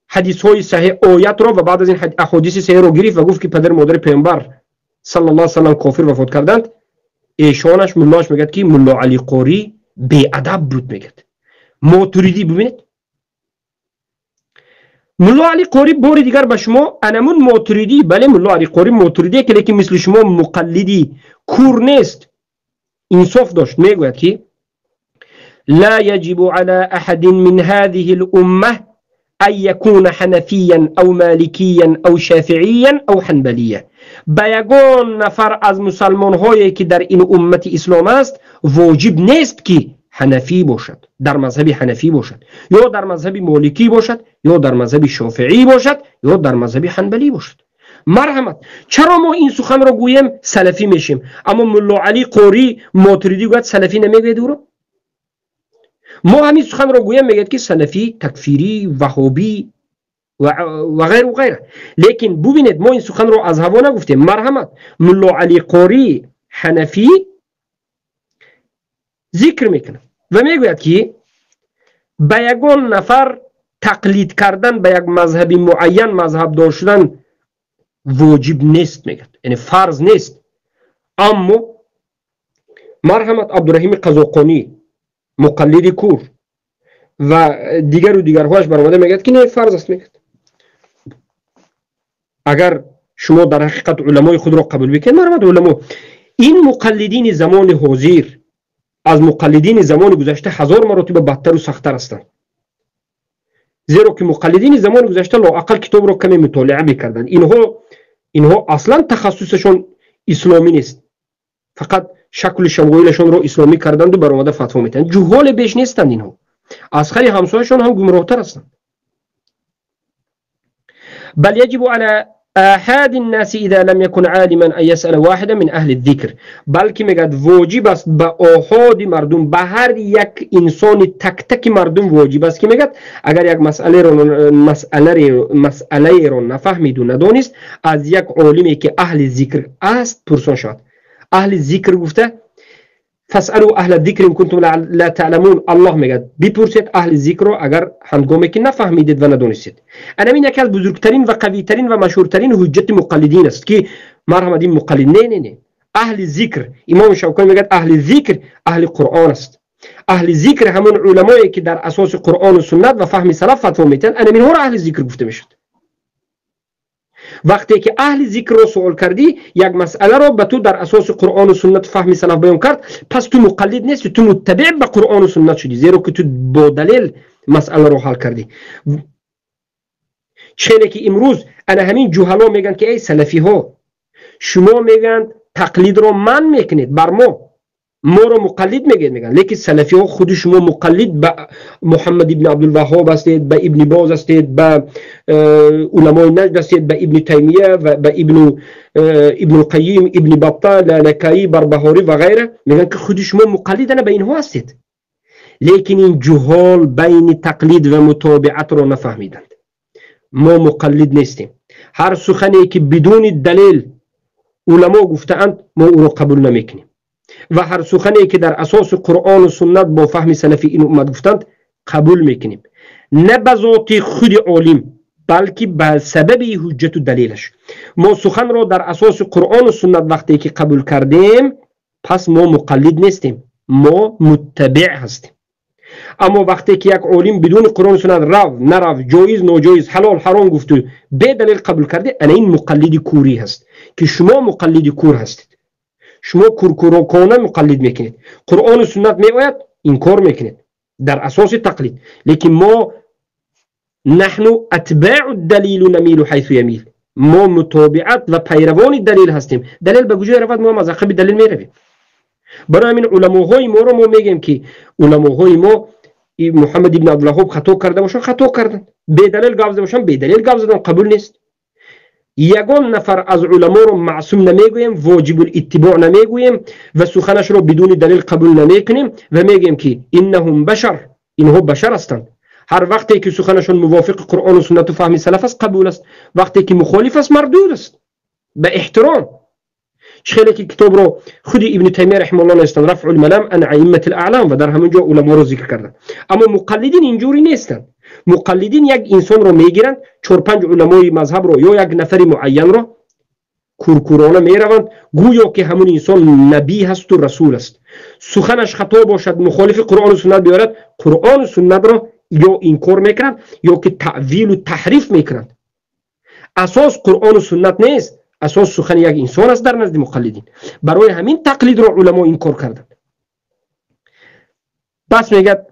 S1: حدیث های صحیح آیت را و بعد از این احادیث صحیح را گرفت و گفت که پدر مادر پیامبر صلی الله علیه و سلم کافر وفات کردند، ایشانش ملاش میگه که ملا علی قاری بی ادب بود. میگه ماتریدی. ببینید ملا علی قاری بار دیگر به شما انمون ماتریدی، بله ملا علی قاری ماتریدی که لیکن مثل شما مقلدی کور نیست، انصاف داشت. میگوید که لا يجب على احد من هذه الامه ان يكون حنفيا او مالكيا او شافعيا او حنبليا. به یگان نفر از مسلمان هایی که در این امت اسلام است واجب نیست که حنفی باشد، در مذهب حنفی باشد، یا در مذهب مالکی باشد، یا در مذهب شافعی باشد، یا در مذهب حنبلی باشد. مرحمت. چرا ما این سخن را گویم سلفی میشیم، اما ملا علی قاری ماتریدی گوید سلفی نمیگوید او را؟ ما همین سخن را گویم میگه که سلفی، تکفیری، وهابی و غیر و غیره. لیکن ببینید ما این سخن را از هوا نگفتیم. مرحمت. ملا علی قاری حنفی ذکر میکنه و میگوید که به یگان نفر تقلید کردن به یک مذهب معین، مذهب داشتن واجب نیست، میگه یعنی فرض نیست. اما مرحمت عبدالرحیم قزاقانی مقلد کور و دیگرهاش برآمده میگه که نه فرض است. میگه اگر شما در حقیقت علمای خود را قبول بکنید، مرحمت علما، این مقلدین زمان حاضر از مقلدین زمان گذشته 1000 مرتبه بدتر و سخت‌تر هستند، زیرا که مقلدین زمان گذشته لااقل کتاب را کمی مطالعه میکردند. اینها اصلا تخصصشون اسلامی نیست، فقط شکل شمایلشون رو اسلامی کردند و برآمده فتوا میدن. جهال بیش نیستند اینها. از خری همسایه‌شان هم گمراه‌تر هستند. بل يجب على آحاد الناس إذا لم يكن عالما أن يسأل واحدا من أهل الذكر. بلکه میگد واجب است به آحاد مردم، به هر یک انسان تک تک مردم واجب است که میگد اگر یک مسئله رو نفهمید و ندانست، از یک عالمی که اهل ذکر است پرسان شود. اهل ذکر گفته فاسألوا اهل الذکر ان کنتم لا تعلمون. الله میگه بپرسید اهل ذکر رو اگر هنگامی که نفهمیدید و ندانستید. این یکی از بزرگترین و قویترین و مشهورترین حجت مقلدین است که مرحمت مقلد نه اهل ذکر. امام شوکانی میگه اهل ذکر اهل قرآن است. اهل ذکر همون علمایی که در اساس قرآن و سنت و فهم سلف فتوا میتن، اینها را اهل ذکر گفته میشد. وقتی که اهل ذکر رو سوال کردی، یک مسئله رو به تو در اساس قرآن و سنت فهم سلف بیان کرد، پس تو مقلد نیستی، تو متبع به قرآن و سنت شدی، زیرا که تو با دلیل مسئله رو حل کردی. چنانه که امروز انا همین جهلا میگن که ای سلفی ها، شما میگن تقلید رو من میکنید بر ما رو مقلد میگن، لیکن سلفی ها خود شما مقلد به محمد ابن عبدالوهاب هستید، به ابن باز هستید، به علمای نجد هستید، به ابن تیمیه و به ابن قیم، ابن بطال، لالکایی، بربهاری و غیره، میگن که خود شما مقلدن به اینها هستید. لیکن این جهال بین تقلید و متابعت رو نفهمیدند. ما مقلد نیستیم. هر سخنی که بدون دلیل علما گفتند ما او رو قبول نمیکنیم و هر سخنی که در اساس قرآن و سنت با فهم سلفی این امت گفتند قبول میکنیم، نه به ذات خود عالم بلکه به سبب حجت و دلیلش. ما سخن را در اساس قرآن و سنت وقتی که قبول کردیم، پس ما مقلد نیستیم، ما متبع هستیم. اما وقتی که یک عالم بدون قرآن و سنت رو نرو، جایز ناجایز، حلال حرام گفت به دلیل قبول کرده، این مقلد کوری هست که شما مقلد کور هستید. شما کورکورانه مقلد میکنید، قرآن و سنت میآید انکار میکنید در اساس تقلید. لیکن ما نحن اتباع الدلیل نمیل حیث یمیل، ما متابعت و پیروان دلیل هستیم. دلیل به کجا رود ما از عقب دلیل میرویم. برای همین علماهای ما رو ما میگیم که علماهای ما محمد ابن عبدالوهاب خطا کرده باشن، خطا کردن، به دلیل گاو زده باشن، به دلیل گاو زدن، قبول نیست. یگان نفر از علما رو معصوم نمیگوییم، واجب الاتباع نمیگوییم و سخنش رو بدون دلیل قبول نمیکنیم و میگیم که انهم بشر، اینها بشر هستند. هر وقتی که سخنشون موافق قرآن و سنت و فهم سلف است قبول است، وقتی که مخالف است مردود است به احترام. خیلی که کتاب رو خود ابن تیمیه رحمه الله نوشتن، رفع الملام عن ائمه الاعلام، و در همونجا علما رو ذکر کردن. اما مقلدین اینجوری نیستند. مقلدین یک انسان رو میگیرند، 4-5 علمای مذهب رو یا یک نفر معین رو کورکورانه میروند، گویا که همون انسان نبی هست و رسول است. سخنش خطا باشد، مخالف قرآن و سنت بیارد، قرآن و سنت رو یا انکار میکنند یا که تعویل و تحریف میکنند. اساس قرآن و سنت نیست، اساس سخن یک انسان است در نزد مقلدین. برای همین تقلید رو علما انکار کردند. پس میگه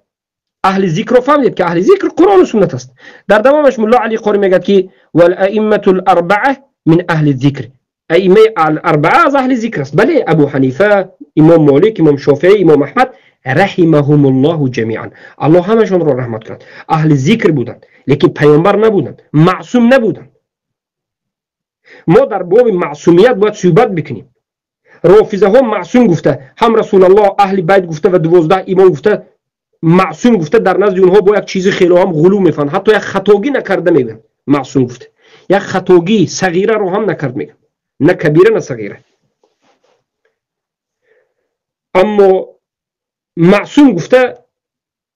S1: اهل ذکر رو فهمید که اهل ذکر قرآن و سنت است. در دوامش ملا علی قاری میگه که والائمه الاربعه من اهل الذکر، ائمه الاربعه از اهل ذکر است. بله، ابو حنیفه، امام مالک، امام شافعی، امام احمد رحمهم الله جمیعا، الله همشون رو رحمت کرد، اهل ذکر بودند، لیکن پیامبر نبودند، معصوم نبودند. ما در باب معصومیت باید صحبت بکنیم. رافضه ها معصوم گفته، هم رسول الله اهل بیت گفته و 12 امام گفته معصوم گفته، در نزد اونها با یک چیز خیلی هم غلو میفن، حتی یک خطاگی نکرده میگن معصوم گفته، یک خطاگی صغیره رو هم نکرد میگن، نه کبیره نه صغیره. اما معصوم گفته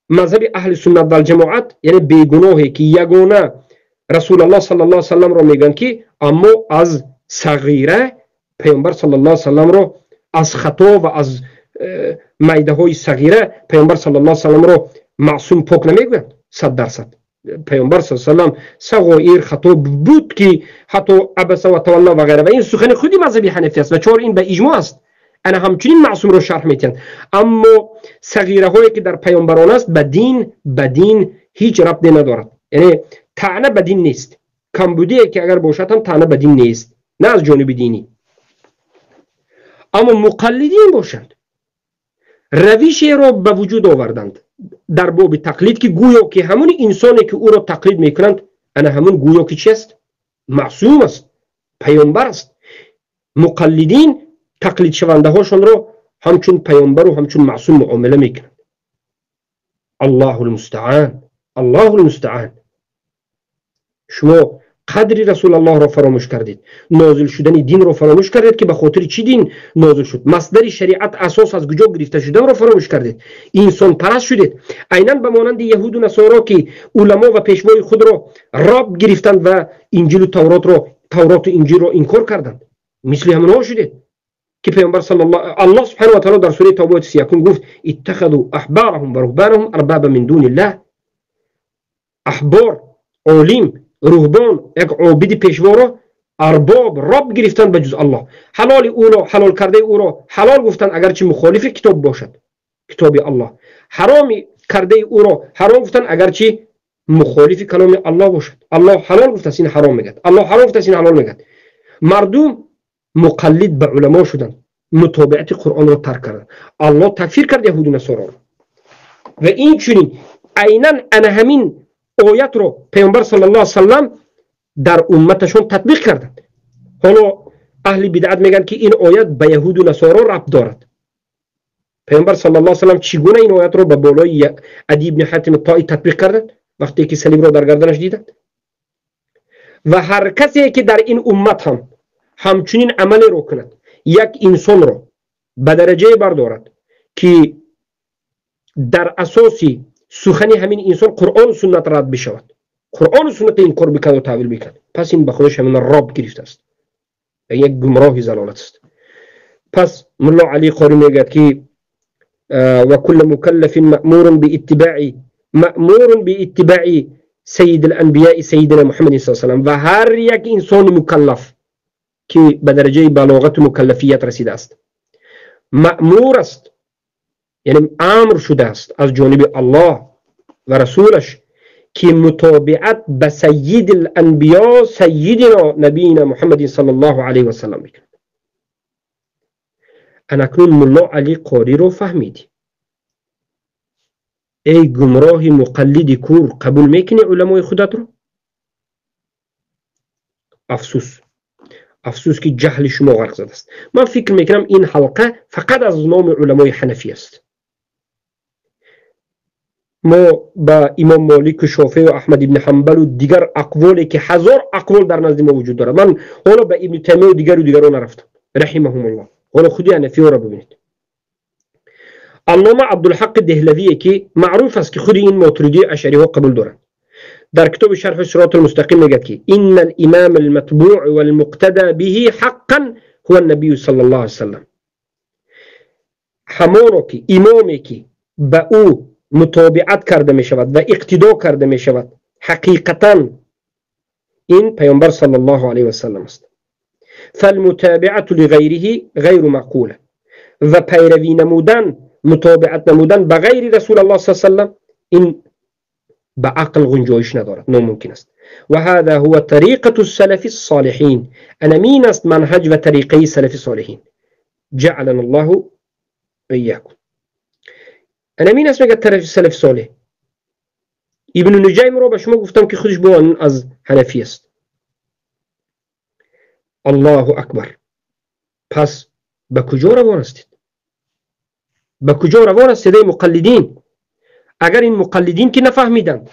S1: مذهب اهل سنت و الجماعت یعنی بیگناهی که یگانه رسول الله صلی الله علیه و سلم رو میگن که، اما از صغیره پیامبر صلی الله علیه و سلم رو، از خطا و از میده های صغیره پیامبر صلی الله علیه و سلم رو معصوم پاک نمیگن 100%. پیامبر صلی الله علیه و سلم صغایر خطا بود که حتی عبس و تولا و غیره، و این سخن خودی مذهب حنفی است و چهار این به اجماع است. انا همچنین معصوم رو شرح میتن. اما صغیره هایی که در پیامبران است به دین هیچ ربطی ندارد، یعنی طعنه به دین نیست. کمبودی که اگر باشد هم طعنه به دین نیست، نه از جانب دینی. اما مقلدین باشند، روشی را به وجود آوردند در باب تقلید که گویا که همون انسانی که او را تقلید میکنند انا همون گویا که چی است؟ معصوم است، پیامبر است. مقلدین تقلید شونده هاشون را همچون پیامبر و همچون معصوم معامله میکنند. الله المستعان، الله المستعان. شما قدر رسول الله را فراموش کردید، نازل شدن دین را فراموش کردید که به خاطر چی دین نازل شد، مصدر شریعت اساس از کجا گرفته شده را فراموش کردید، انسان پرست شدید. عیناً به مانند یهود و نصارا که علما و پیشوای خود را رب گرفتند و انجیل و تورات و انجیل را انکار کردند، مثل همونها شدید که پیامبر صلی الله سبحانه و تعالی در سوره توبه 31 گفت اتخذوا احبارهم و رهبانهم اربابا من دون الله. احبار، عالم، رهبان، یک عابد پیشوا را ارباب، رب گرفتن به جز الله. حلال او را، حلال کرده او را حلال گفتن اگرچه مخالف کتاب باشد، کتاب الله. حرام کرده او را حرام گفتن اگرچه مخالف کلام الله باشد. الله حلال گفته است این حرام میگد، الله حرام گفته است این حلال میگد. مردم مقلد به علما شدن، متابعت قرآن را ترک کردن. الله تکفیر کرد یهود و نصارا را و این چنین عیناً انا همین آیت رو پیامبر صلی الله علیه وسلم در امتشون تطبیق کردند. حالا اهل بدعت میگن که این آیت به یهود و نصارا ربط دارد. پیامبر صلی الله علیه وسلم چگونه این آیت رو به بالای عدی بن حاتم الطائی تطبیق کردند وقتی که صلیب رو در گردنش دیدند؟ و هر کسی که در این امت هم همچنین عمل رو کند، یک انسان رو به درجه بردارد که در اساسی سخنی همین انسان قرآن و سنت رد بشود، قرآن و سنت انکار بکند و تعویل بکند، پس این به خودش همین رب گرفته است و یک گمراه زلالت است. پس ملا علی قاری میگه که و کل مکلف مأمور باتباع سید الانبیاء سیدنا محمد صلی الله علیه و سلم. و هر یک انسان مکلف که به درجه بلاغت و مکلفیت رسیده است مأمور است، یعنی امر شده است از جانب الله و رسولش که متابعت به سید الانبیاء سیدنا نبینا محمد صلی الله علیه و سلم بکند. اکنون ملا علی قاری رو فهمیدی؟ ای گمراه مقلد کور، قبول میکنی علمای خودت رو؟ افسوس که جهل شما غرق زده است. من فکر میکنم این حلقه فقط از نام علمای حنفی است. ما با امام مالک و شافعی و احمد ابن حنبل و دیگر اقوالی که هزار اقوال در نزد ما وجود دارد، من حالا به ابن تیمیه و دیگران نرفتم رحمهم الله، حالا خودی حنفی ها را ببینید. علامه عبدالحق دهلوی که معروف است که خود این ماتریدی اشعری ها قبول دارند، در کتاب شرح صراط المستقیم میگه که ان الامام المتبوع والمقتدى به حقا هو النبی صلی الله علیه وسلم. همانا که امامی که به او متابعت کرده می شود و اقتدا کرده می شود حقیقتا این پیامبر صلی الله علیه و سلم است. فالمتابعه لغیره غیر معقوله، و پیروی نمودن، متابعت نمودن به غیر رسول الله صلی الله علیه و سلم این به عقل گنجایش ندارد، ناممکن است. و هذا هو طریقه السلف الصالحین، انمین است منهج و طریقه سلف صالحین. جعلنا الله ایاکم. انمین است میگه طرف سلف صالح. ابن نجیم رو به شما گفتم که خودش با از حنفی است. الله اکبر. پس به کجا روان هستید؟ به کجا روان هستید ای مقلدین؟ اگر این مقلدین که نفهمیدند،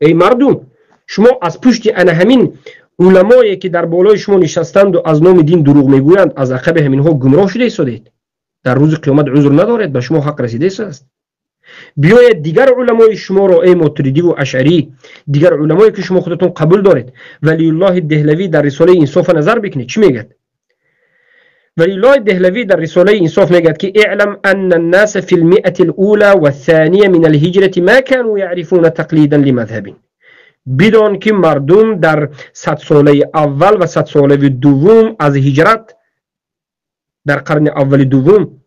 S1: ای مردم شما از پشت انا همین علمایی که در بالای شما نشستند و از نام دین دروغ میگویند از عقب همین ها گمراه شده ایستادید. در روز قیامت عذر ندارید، به شما حق رسیده است. بیاید دیگر علمای شما را ای ماتریدی و اشعری، دیگر علمایی که شما خودتون قبول دارید، ولی الله دهلوی در رساله انصاف نظر بکنید چی میگه. ولی الله دهلوی در رساله انصاف میگه که اعلم ان الناس في المئة الاولى والثانية من الهجرة ما كانوا يعرفون تقليدا لمذهب. بدون که مردم در 100 ساله اول و 100 ساله دوم از هجرت در قرن اول دوم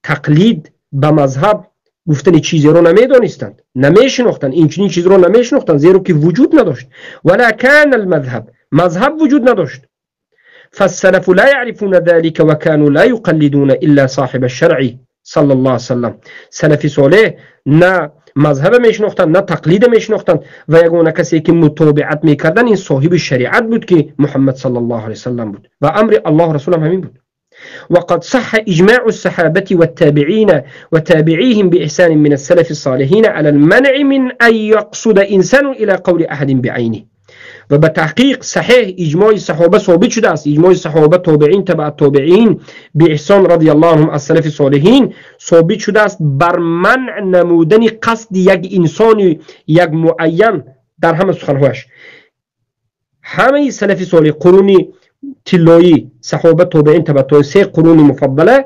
S1: تقلید به مذهب گفتن چیزی رو نمیدانستند، نمیشناختند، این چنین چیز رو نمیشناختند، زیرا که وجود نداشت. ولا كان المذهب، مذهب وجود نداشت. فالسلف لا يعرفون ذلك وكانوا لا يقلدون الا صاحب الشرع صلی الله علیه وسلم. سلف صالح نه مذهب میشناختند نه تقلید میشناختند و یگانه کسی که متابعت میکردن این صاحب شریعت بود که محمد صلی الله علیه وسلم بود و امر الله رسول هم همین بود. وقد صح إجماع الصحابة والتابعين وتابعيهم بإحسان من السلف الصالحين على المنع من أن يقصد إنسان إلى قول أحد بعينه. و به تحقیق صحیح اجماع صحابه ثابت شده است، اجماع صحابه تابعین تبع تابعین به احسان رضی الله عنهم از سلف صالحین ثابت شده است بر منع نمودن قصد یک انسان یک معین در همه سخنهایش. همه سلف صالح قرون طلایی صحابه تابعین تبع تابعین سه قرون مفضله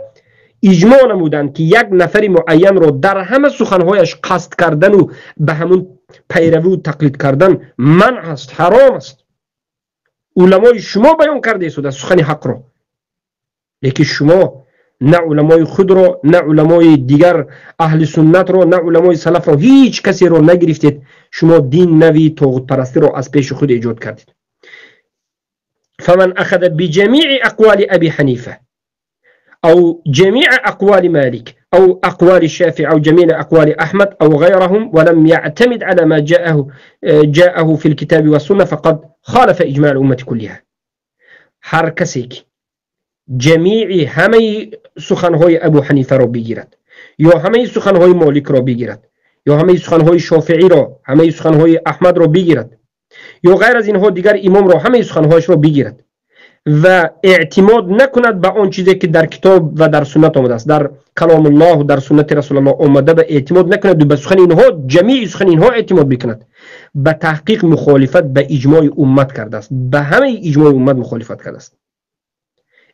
S1: اجماع نمودند که یک نفر معین را در همه سخنهایش قصد کردن و به همون پیروی و تقلید کردن منع است، حرام است. علمای شما بیان کرده است سخن حق را، لیکن شما نه علمای خود را نه علمای دیگر اهل سنت را نه علمای سلف را هیچ کسی را نگرفتید، شما دین نوی طاغوت پرستی را از پیش خود ایجاد کردید. فمن اخذ بجميع اقوال ابي حنيفه او جميع اقوال مالك او اقوال الشافعي او جميع اقوال احمد او غيرهم ولم يعتمد على ما جاءه في الكتاب والسنه فقد خالف اجماع الامه كلها. هر کسی که جمیع همه سخنهای ابو حنیفه را بگیرد یا همه سخنهای مالک را بگیرد یا همه سخنهای شافعی را همه سخنهای احمد را بگیرد یا غیر از اینها دیگر امام را همه سخنهایش را بگیرد و اعتماد نکند به آن چیزی که در کتاب و در سنت آمده است، در کلام الله و در سنت رسول الله آمده به اعتماد نکند و به سخن اینها جمیع سخن اینها اعتماد بکند، به تحقیق مخالفت به اجماع امت کرده است، به همه اجماع امت مخالفت کرده است.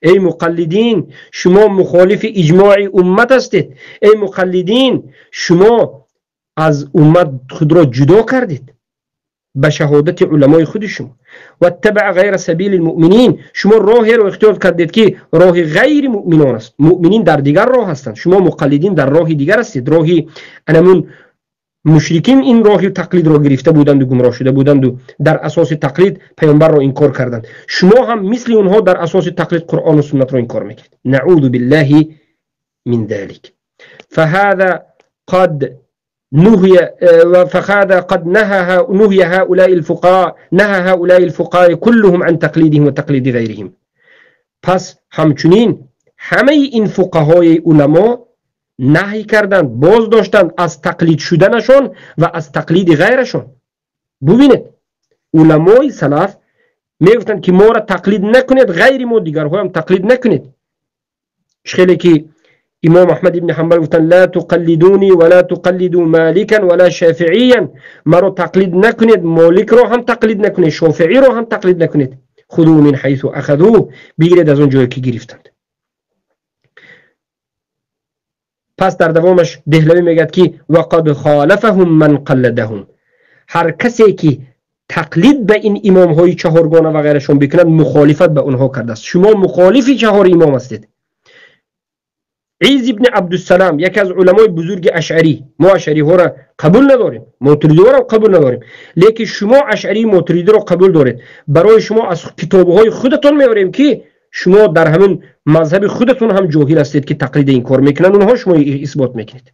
S1: ای مقلدین شما مخالف اجماع امت هستید، ای مقلدین شما از امت خود را جدا کردید به شهادت علمای خود شما. و اتبع غیر سبیل المؤمنین شما راهی رو اختیار کردید که راه غیر مؤمنان است، مؤمنین در دیگر راه هستند، شما مقلدین در راه دیگر هستید، راهی انمون مشرکین این راهی تقلید را گرفته بودند و گمراه شده بودند و در اساس تقلید پیامبر را انکار کردند، شما هم مثل اونها در اساس تقلید قرآن و سنت را انکار میکنید. نعوذ بالله من ذلك. فهذا قد نهى هؤلاء الفقهاء كلهم عن تقليدهم وتقليد غيرهم. پس همچنین همه این فقهای علما نهی کردند، باز داشتند از تقلید شدنشان و از تقلید غیرشان. ببینید علمای سلف میگفتند که ما را تقلید نکنید، غیر ما دیگرها هم تقلید نکنید. خیلی که امام احمد ابن حنبل گفتند لا تقلدوني ولا تقلدوا مالكا ولا شافعيا، مرا تقلید نکنید، مالک را هم تقلید نکنید، شافعی را هم تقلید نکنید. خذوا من حيث اخذوا، بگیرید از اون جایی که گرفتند. پس در دوامش دهلوی میگد که وقد خالفهم من قلدهم، هر کسی که تقلید به این امام های چهارگانه و غیرشون بکند مخالفت به اونها کرده است. شما مخالف چهار امام هستید. عیسی ابن عبدالسلام یکی از علمای بزرگ اشعری، ما اشعری ها را قبول نداریم، ماتریدی ها را قبول نداریم، لیکن شما اشعری ماتریدی را قبول دارید. برای شما از کتاب های خودتون میاریم که شما در همین مذهب خودتون هم جاهل هستید که تقلید این کار میکنن، اونها شما اثبات میکنید.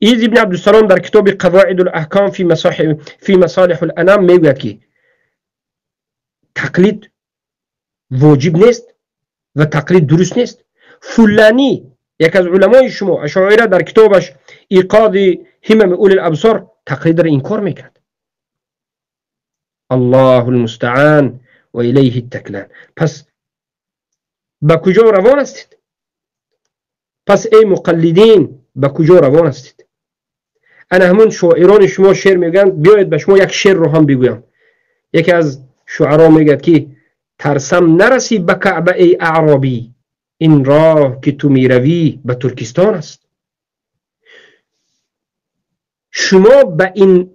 S1: عیسی ابن عبدالسلام در کتاب قواعد الاحکام فی مصالح الانام میگوید که تقلید واجب نیست و تقلید درست نیست. فلانی یک از علمای شما اشاعره در کتابش ایقاظ همم اولی الابصار تقلید را انکار میکرد. الله المستعان و الیه التکلان. پس به کجا روان هستید؟ پس ای مقلدین به کجا روان هستید؟ انا همون شاعران شما شعر میگن، بیایید به شما یک شعر رو هم بگویم. یکی از شعرا میگه که ترسم نرسی به کعبه ای اعرابی، این راه که تو میروی به ترکستان است. شما به این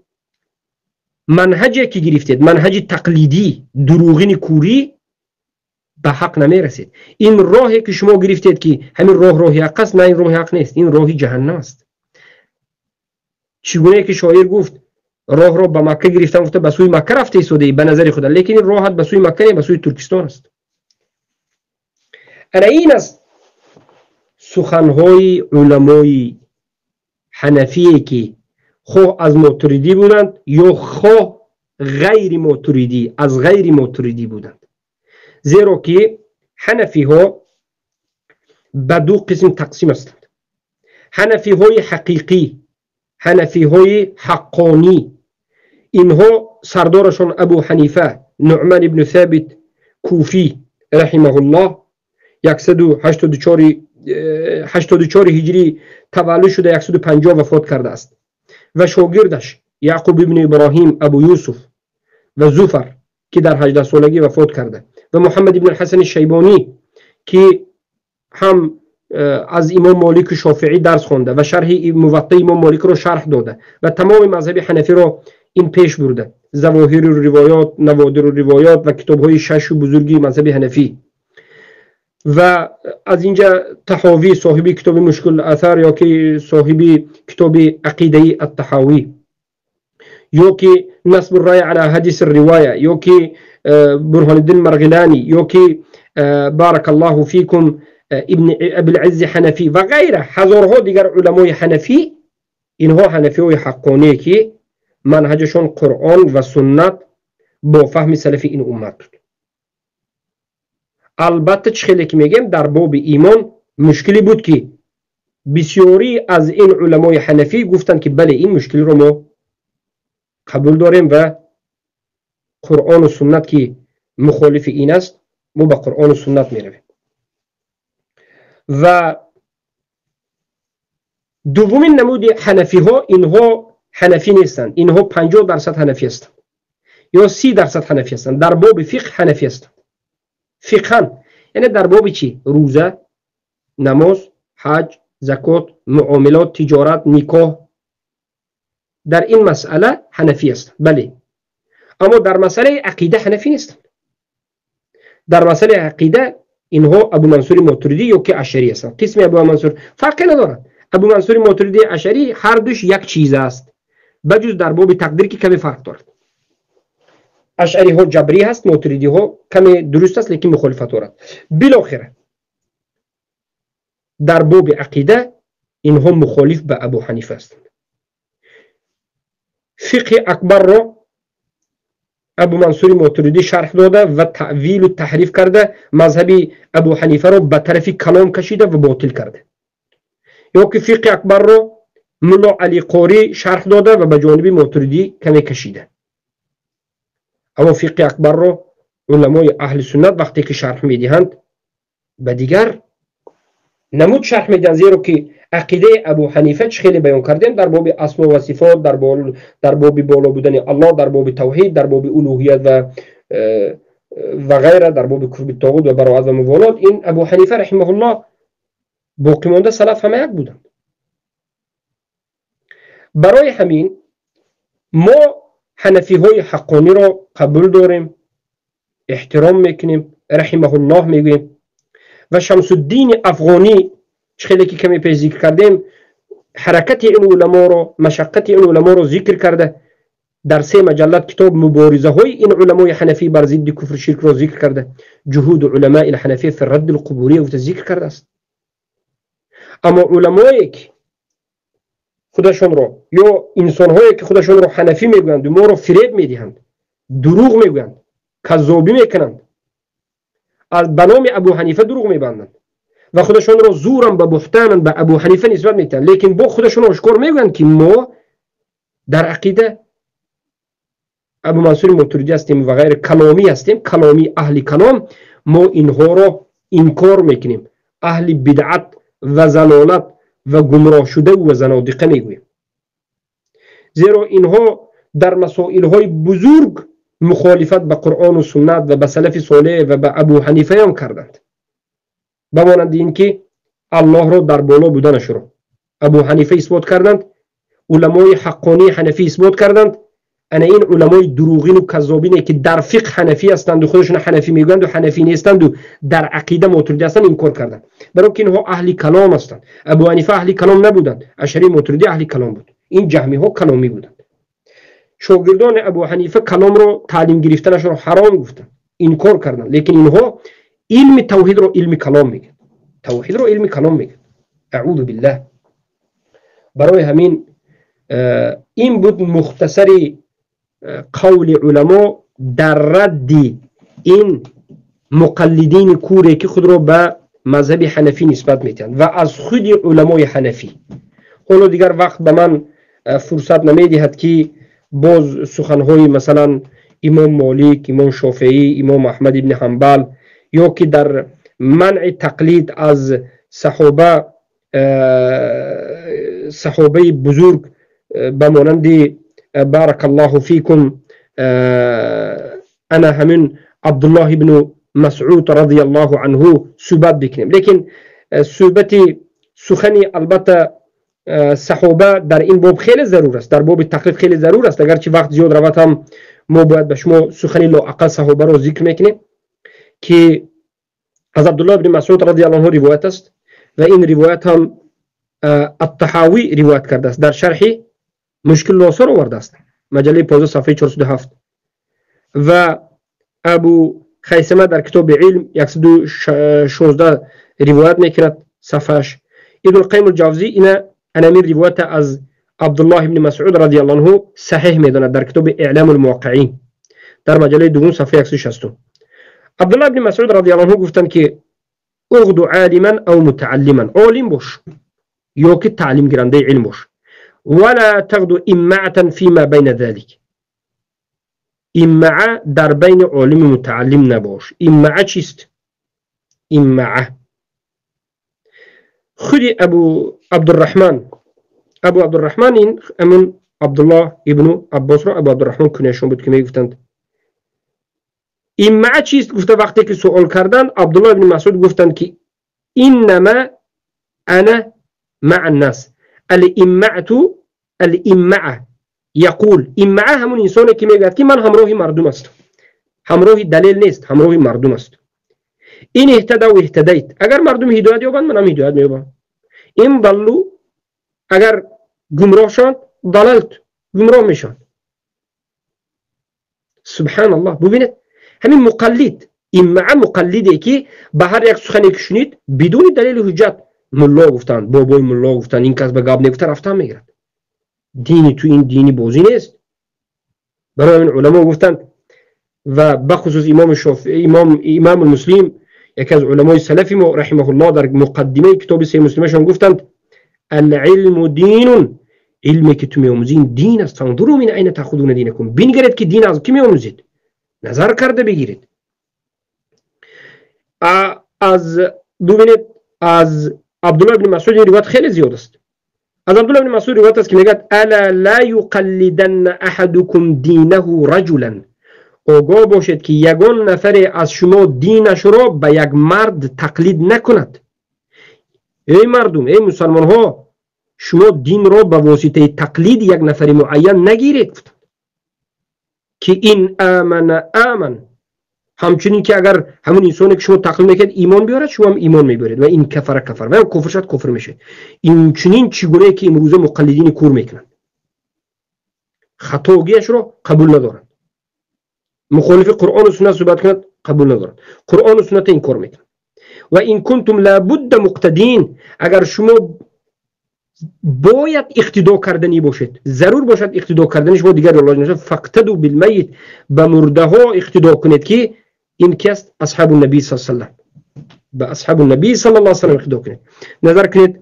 S1: منهجی که گرفتید، منهج تقلیدی دروغین کوری، به حق نمیرسید. این راهی که شما گرفتید که همین راه حق است، نه این راه حق نیست، این راه جهنم است. چگونه که شاعر گفت راه را به مکه گرفتم، گفته به سوی مکه رفته ایستاده به نظر خدا، لیکن این راهت به سوی مکه نه، به سوی ترکستان است. انا این است سخنهای علمای حنفی که خواه از ماتریدی بودند یا خواه غیر ماتریدی از غیر ماتریدی بودند. زیرا که حنفی ها به دو قسم تقسیم هستند: حنفی های حقیقی، حنفی های حقانی. اینها سردارشان ابو حنیفه نعمان ابن ثابت کوفی رحمه الله 184 هجری تولد شده 150 وفات کرده است و شاگردش یعقوب ابن ابراهیم ابو یوسف و زفر که در 18 سالگی وفات کرده و محمد ابن الحسن الشیبانی که هم از امام مالک شافعی درس خوانده و شرح موطأ امام مالک رو شرح داده و تمام مذهب حنفی رو این پیش برده: ظواهر روایات، نوادر روایات و کتاب‌های 6 بزرگی مذهب حنفی. و از اینجا طحاوی صاحبی کتاب مشکل اثر یا که صاحبی کتاب عقیده الطحاوی، یا که نصب الرای علی حدیث الروایه، یا که برهان الدین مرغلانی، یا که بارک الله فیکم ابن ابی العز حنفی و غیره هزارها دیگر علمای حنفی. اینها حنفی های حقانی که منهجشون قرآن و سنت با فهم سلف این امت بود. البته چخیلی که میگیم در باب ایمان مشکلی بود که بسیاری از این علمای حنفی گفتن که بله این مشکل رو ما قبول داریم و قرآن و سنت که مخالف این است ما به قرآن و سنت میرویم. و دومین نمود حنفی ها، اینها حنفی نیستند، اینها 50% حنفی هستند یا 30% حنفی هستند. در باب فقه حنفی هستند. فقهن یعنی در باب چی؟ روزه، نماز، حج، زکات، معاملات، تجارت، نکاح، در این مسئله حنفی هستند. بله، اما در مسئله عقیده حنفی نیستند. در مسئله عقیده اینها ابو منصور ماتریدی یا که اشعری هستند. قسم ابو منصور فرقی ندارد. ابو منصور ماتریدی اشعری هر دوش یک چیز است، بجز در باب تقدیر که کمی فرق دارد. اشعری ها جبری هست، ماتریدی ها کمی درست است لیکن مخالفت دارد. بالاخره در باب عقیده اینها مخالف به ابو حنیفه هستند. فقه اکبر را ابو منصور ماتریدی شرح داده و تعویل و تحریف کرده، مذهب ابو حنیفه را به طرف کلام کشیده و باطل کرده. یا که فقه اکبر را ملا علی قاری شرح داده و به جانب ماتریدی کمی کشیده. اما فقه اکبر را علمای اهل سنت وقتی که شرح میدهند به دیگر نمود شرح میدن، زیرا که عقیده ابو حنیفه چخیلی بیان کردیم در باب اسما و صفات، در باب بالا بودن الله، در باب توحید، در باب الوهیت و غیره، در باب کفر بالطاغوت و براءت و موالات. این ابو حنیفه رحمه الله باقی مانده سلف همه یک بودند. برای همین ما حنفی های حقانی را قبول داریم، احترام میکنیم، رحمه الله میگویم. و شمس الدین افغانی خیلی که کمی پیش ذکر کردیم حرکت این علما رو، مشقت این علما رو ذکر کرده. در 3 مجلد کتاب مبارزه های این علمای حنفی بر ضد کفر شرک را ذکر کرده. جهود علماء الحنفی فی الرد القبوری و ذکر کرده است. اما علمایی که خودشون رو یا انسان‌هایی که خودشون رو حنفی میگویند و ما رو فریب میدهند، دروغ میگویند، کذابی میکنند، از بنام ابو حنیفه دروغ میبندند و خودشون رو زورم به بهتان به ابو حنیفه نسبت میدن، لیکن با خودشون آشکار میگویند که ما در عقیده ابو منصور ماتریدی هستیم و غیر، کلامی هستیم، کلامی اهل کلام. ما اینها رو انکار میکنیم، اهل بدعت و ضلالت و گمراه شده و زنادقه میگوییم، زیرا اینها در مسائل های بزرگ مخالفت به قرآن و سنت و به سلف صالح و به ابو حنیفه هم کردند. بمانند اینکه الله را در بالا بودنش رو ابو حنیفه اثبات کردند، علمای حقانی حنفی اثبات کردند. انا این علمای دروغین و کذابینه که در فقه حنفی هستند و خودشون حنفی میگویند و حنفی نیستند و در عقیده ماتریدی هستند انکار کردند، برای که اینها اهل کلام هستند. ابو حنیفه اهل کلام نبودند، اشعری ماتریدی اهل کلام بود. این جهمی ها کلامی بودند. شاگردان ابو حنیفه کلام رو تعلیم گرفتنش رو حرام گفتند، انکار کردند، لیکن اینها علم توحید رو علم کلام میگن، توحید رو علم کلام میگن. اعوذ بالله. برای همین این بود مختصری قول علما در رد این مقلدین کوری که خود را به مذهب حنفی نسبت میدهند و از خود علمای حنفی. حالا دیگر وقت به من فرصت نمیدهد که باز سخنهای مثلا امام مالک، امام شافعی، امام احمد ابن حنبل یا که در منع تقلید از صحابه بزرگ به مانند بارک الله فیکم انا همین عبدالله ابن مسعود رضی الله عنه صحبت بکنیم. لیکن صحبت سخنی البته صحابه در این باب خیلی ضرور است، در باب تقلید خیلی ضرور است. اگرچه وقت زیاد روید هم ما باید به شما سخنی لااقل صحابه را ذکر میکنیم که از عبدالله ابن مسعود رضی الله عنه روایت است و این روایت هم الطحاوی روایت کرده است، در شرح مشکل ناصر آورده است، مجله 15 صفحه 407 و ابو خیثمه در کتاب علم 116 روایت میکند صفحش. ابن القیم الجوزی اینا انامین روایت از عبدالله ابن مسعود رضی الله عنه صحیح میداند در کتاب اعلام الموقعین در مجله دوم صفحه 160. عبدالله ابن مسعود رضی الله عنه گفتند که اغدو عالما او متعلما، عالم باش یا که تعلیم گیرنده علم باش، ولا تغدو امعة فيما بین ذلك، امعه در بین عالم متعلم نباش. امعه چیست؟ امعه خود ابو عبدالرحمن این امون عبدالله ابن عباس را ابو عبدالرحمن کنیشون بود که میگفتند امعه چیست؟ گفته وقتی که سوال کردن عبدالله ابن مسعود گفتند که انما انا مع الناس. الامعه یقول، امعه همون انسانی که میگه که من همراه مردم است، همراه دلیل نیست، همراه مردم است. این اهتدا و اهتدیت، اگر مردم هدایت یابند منم هدایت مییابم. این ضلوا، اگر گمراه شد ضللت، گمراه میشن. سبحان الله. ببینید همین مقلد، امعه مقلده که به هر یک سخنی که شنید بدون دلیل و حجت ملا گفتن، بابای ملا گفتن، این کس به گاب نگفته رفتن میگیرد. دینی تو این دینی بازی نیست. برای این علما گفتند و بخصوص امام شافعی، امام المسلم یکی از علمای سلفی ما رحمه الله در مقدمه کتاب صحیح مسلمشان گفتند العلم دین، علمی که تو میآموزین دین است. فانظروا من اين تاخذون دینکم، بنگرید که دین از کی میآموزید، نظر کرده بگیرید. از ببینید از عبدالله ابن مسعود این روایت خیلی زیاد است. از عبدالله ابن مسعود روایت است که میگه الا لا یقلدن احدکم دینه رجلا، آگاه باشید که یگان نفر از شما دینش را به یک مرد تقلید نکند. ای مردم، ای مسلمان ها، شما دین را به واسطه تقلید یک نفر معین نگیرید که این آمن، همچنین که اگر همون انسانی که شما تقلید میکنید ایمان بیارد شما هم ایمان میبرید و این کفر و کفر شد کفر میشه. این چنین چگونه که امروزه مقلدین کور میکنند، خطاگیش را قبول ندارند، مخالف قرآن و سنت صحبت کند قبول ندارند، قرآن و سنت این کار میکنند. و این کنتم لابد مقتدین، اگر شما باید اقتدا کردنی باشید، ضرور باشد اقتدا کردنش با دیگر علاج نشه، فقتدوا بالمیت، به مرده ها اقتدا کنید که این کس اصحاب النبی صلی الله علیه و سلم، به اصحاب النبی صلی الله علیه و سلم اقتدا کنید. نظر کنید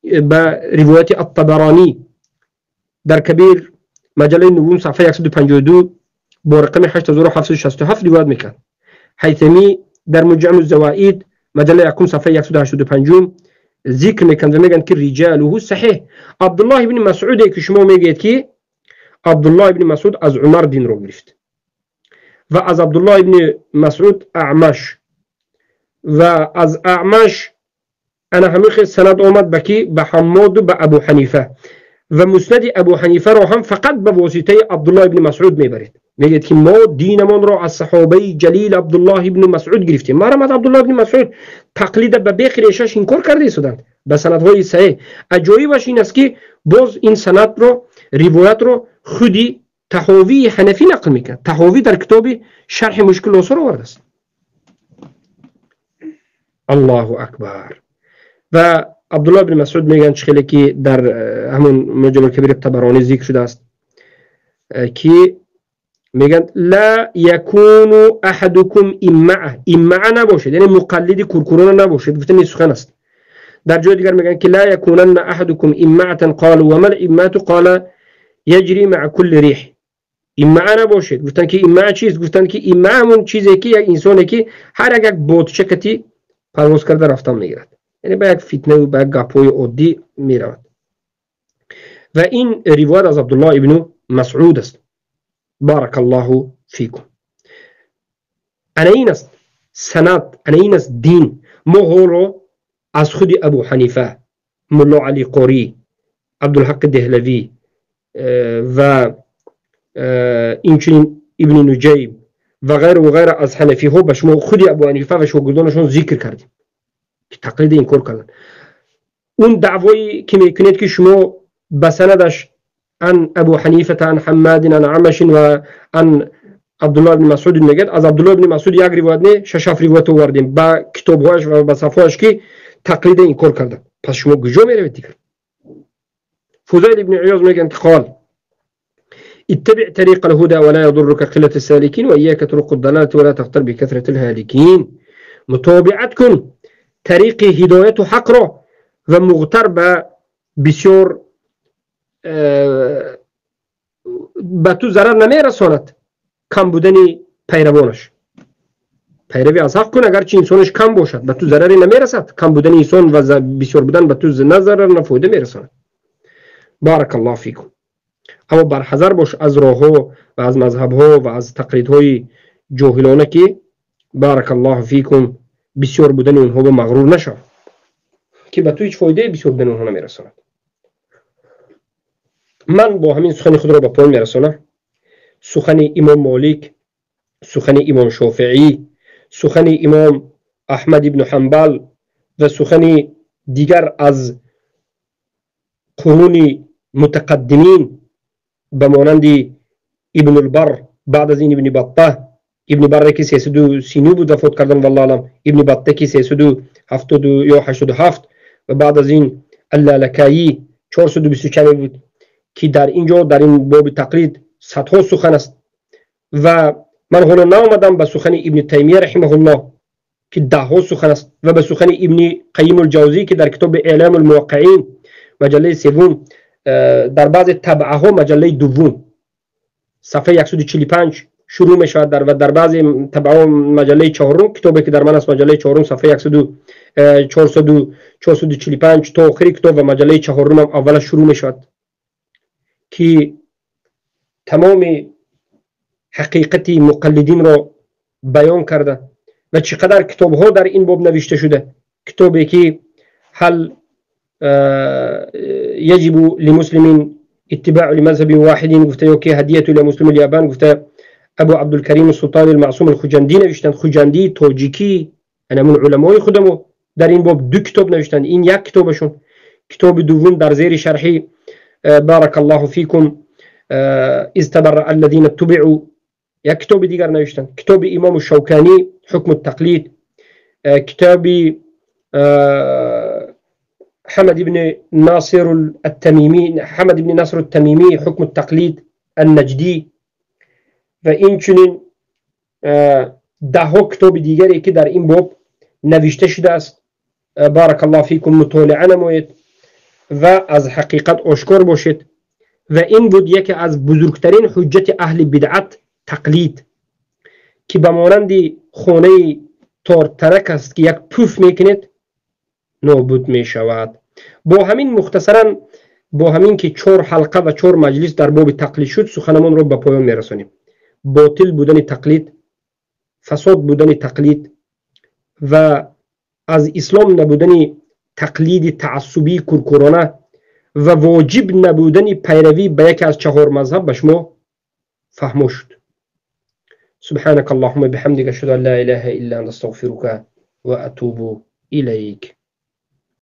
S1: به روایت الطبرانی در کبیر مجله نوم صفحه 152 با رقم 8767 روایت میکنه. حیثمی در مجمع الزوائد مجله یکم صفحه 185 ذکر میکنند و میگن که رجاله صحیح. عبدالله ابن مسعود که شما میگید که عبدالله ابن مسعود از عمر دین رو گرفت و از عبدالله ابن مسعود اعمش و از اعمش انا همیشه سند آمد بکی به حماد و به ابو حنیفه و مسند ابو حنیفه را هم فقط به واسطه عبدالله ابن مسعود میبرید. میگید که ما دینمان را از صحابه جلیل عبدالله ابن مسعود گرفتیم. ما را از عبدالله ابن مسعود تقلید به بیخ ریشش انکار کرده ایستادند به سندهای صحیح. عجایبش این است که باز این سند را روایت را خودی طحاوی حنفی نقل میکنه. طحاوی در کتاب شرح مشکل ناصر آورده است. الله اکبر. و عبدالله ابن مسعود میگن خیلی که در همون معجم الکبیر طبرانی ذکر شده است که میگن لا یکون احدکم امعه نباشد، یعنی مقلد کورکورانه نباشد. گفتن این سخن است. در جای دیگر میگن که لا یکونن احدکم امعه قال و ما الامعه قال یجری مع کل ریح. امعه نباشد. گفتن که امعه چیست؟ گفتن که امعه همون چیزی که یک انسانی که هر یک بادچه کتی پرواز کرده رفتن میگیرد، یعنی به یک فتنه و به یک گپوی عادی میرود. و این روایت از عبدالله ابن مسعود است. بارک الله فیکم. این است سند، این است دین. ما رو از خود ابو حنیفه، ملا علی قاری، عبدالحق دهلوی و اینچنین ابن نجیب و غیر از حنفی ها به شما خود ابو حنیفه و شاگردانشون ذکر کردیم که تقلید این کار کردن. اون دعوایی که میکنید که شما بسندش عن ابو حنیفه، عن حماد، عن عمش و عن عبدالله بن مسعود میگید. از عبدالله بن مسعود یک روایت نه، 6 روایت آوردیم با کتابهاش و با صفحه‌اش که تقلید این کار کردن. پس شما کجا میروید دیگر؟ فضیل ابن عیاض میگن که قال اتبع طريق الهدى ولا يضرك قلة السالكين وإياك طرق الضلالة ولا تغتر بكثرة الهالكين. متابعت کن طریق هدایت و حق را و مغتر به بسیار به تو ضرر نمیرساند کم بودن پیروانش. پیروی از حق کن اگرچه انسانش کم باشد، به تو ضرری نمیرسد. کم بودن انسان و بسیار بودن به تو نه ضرر نه فایده میرساند. بارک الله فیکم. اما برحذر باش از راه ها و از مذهب ها و از تقلید های جاهلانه که بارک الله فیکم بسیار بودن اونها به مغرور نشو که به تو هیچ فایده بسیار بودن اونها نمیرساند. من با همین سخن خود را به پایان میرسانم. سخن امام مالک، سخن امام شافعی، سخن امام احمد ابن حنبل و سخن دیگر از قرون متقدمین به مانند ابن البر بعد از این ابن بطه. ابن بر که 339 بود وفات کردن والله علم. ابن بطه که 370 یا 87 و بعد از این اللالکایی 424 بود که در اینجا در این باب تقلید صدها سخن است. و من هنا نآمدم به سخن ابن تیمیه رحمه الله که ده سخن است و به سخن ابن قیم الجوزی که در کتاب اعلام الموقعین مجله سوم در بعض طبعه ها مجله دوم صفحه 145 شروع می شود و در بعضی طبعه ها مجله چهارم، کتابی که در من است مجله چهارم صفحه 445 تا آخری کتاب و مجله چهارم هم اولش شروع می شود که تمام حقیقت مقلدین را بیان کرده و چقدر کتاب ها در این باب نوشته شده. کتابی که هل يجب لمسلم اتباع لمذهب واحد گفته یا که هدیه لمسلم الیابان گفته ابو عبدالکریم السلطان المعصوم الخجندی نوشتند. خجندی تاجیکی انا من علمای خودمو در این باب 2 کتاب نوشتند. این یک کتابشون. کتاب دوم در زیر شرحی بارک الله فیکم اذ تبرأ الذين اتبعوا یک کتاب دیگر نوشتند. کتاب امام الشوکانی حکم التقلید. کتاب حمد بن ناصر التميمي حكم التقليد النجدي و اینچنین ده کتاب دیگری که در این باب نوشته شده است. بارک الله فیکم مطالعه نمایید و از حقیقت آشکار باشید. و این بود یکی از بزرگترین حجت اهل بدعت تقلید که به مانند خانه تارترک است که یک پوف میکنید نابود می شود. با همین مختصرا با همین که 4 حلقه و 4 مجلس در باب تقلید شد سخنمان را به پایان می رسانیم. باطل بودن تقلید، فساد بودن تقلید و از اسلام نبودن تقلید تعصبی کورکورانه و واجب نبودن پیروی به یکی از 4 مذهب به شما فهمو شد. سبحانك اللهم بحمدك اشهد ان لا اله الا انت استغفرك واتوب اليك.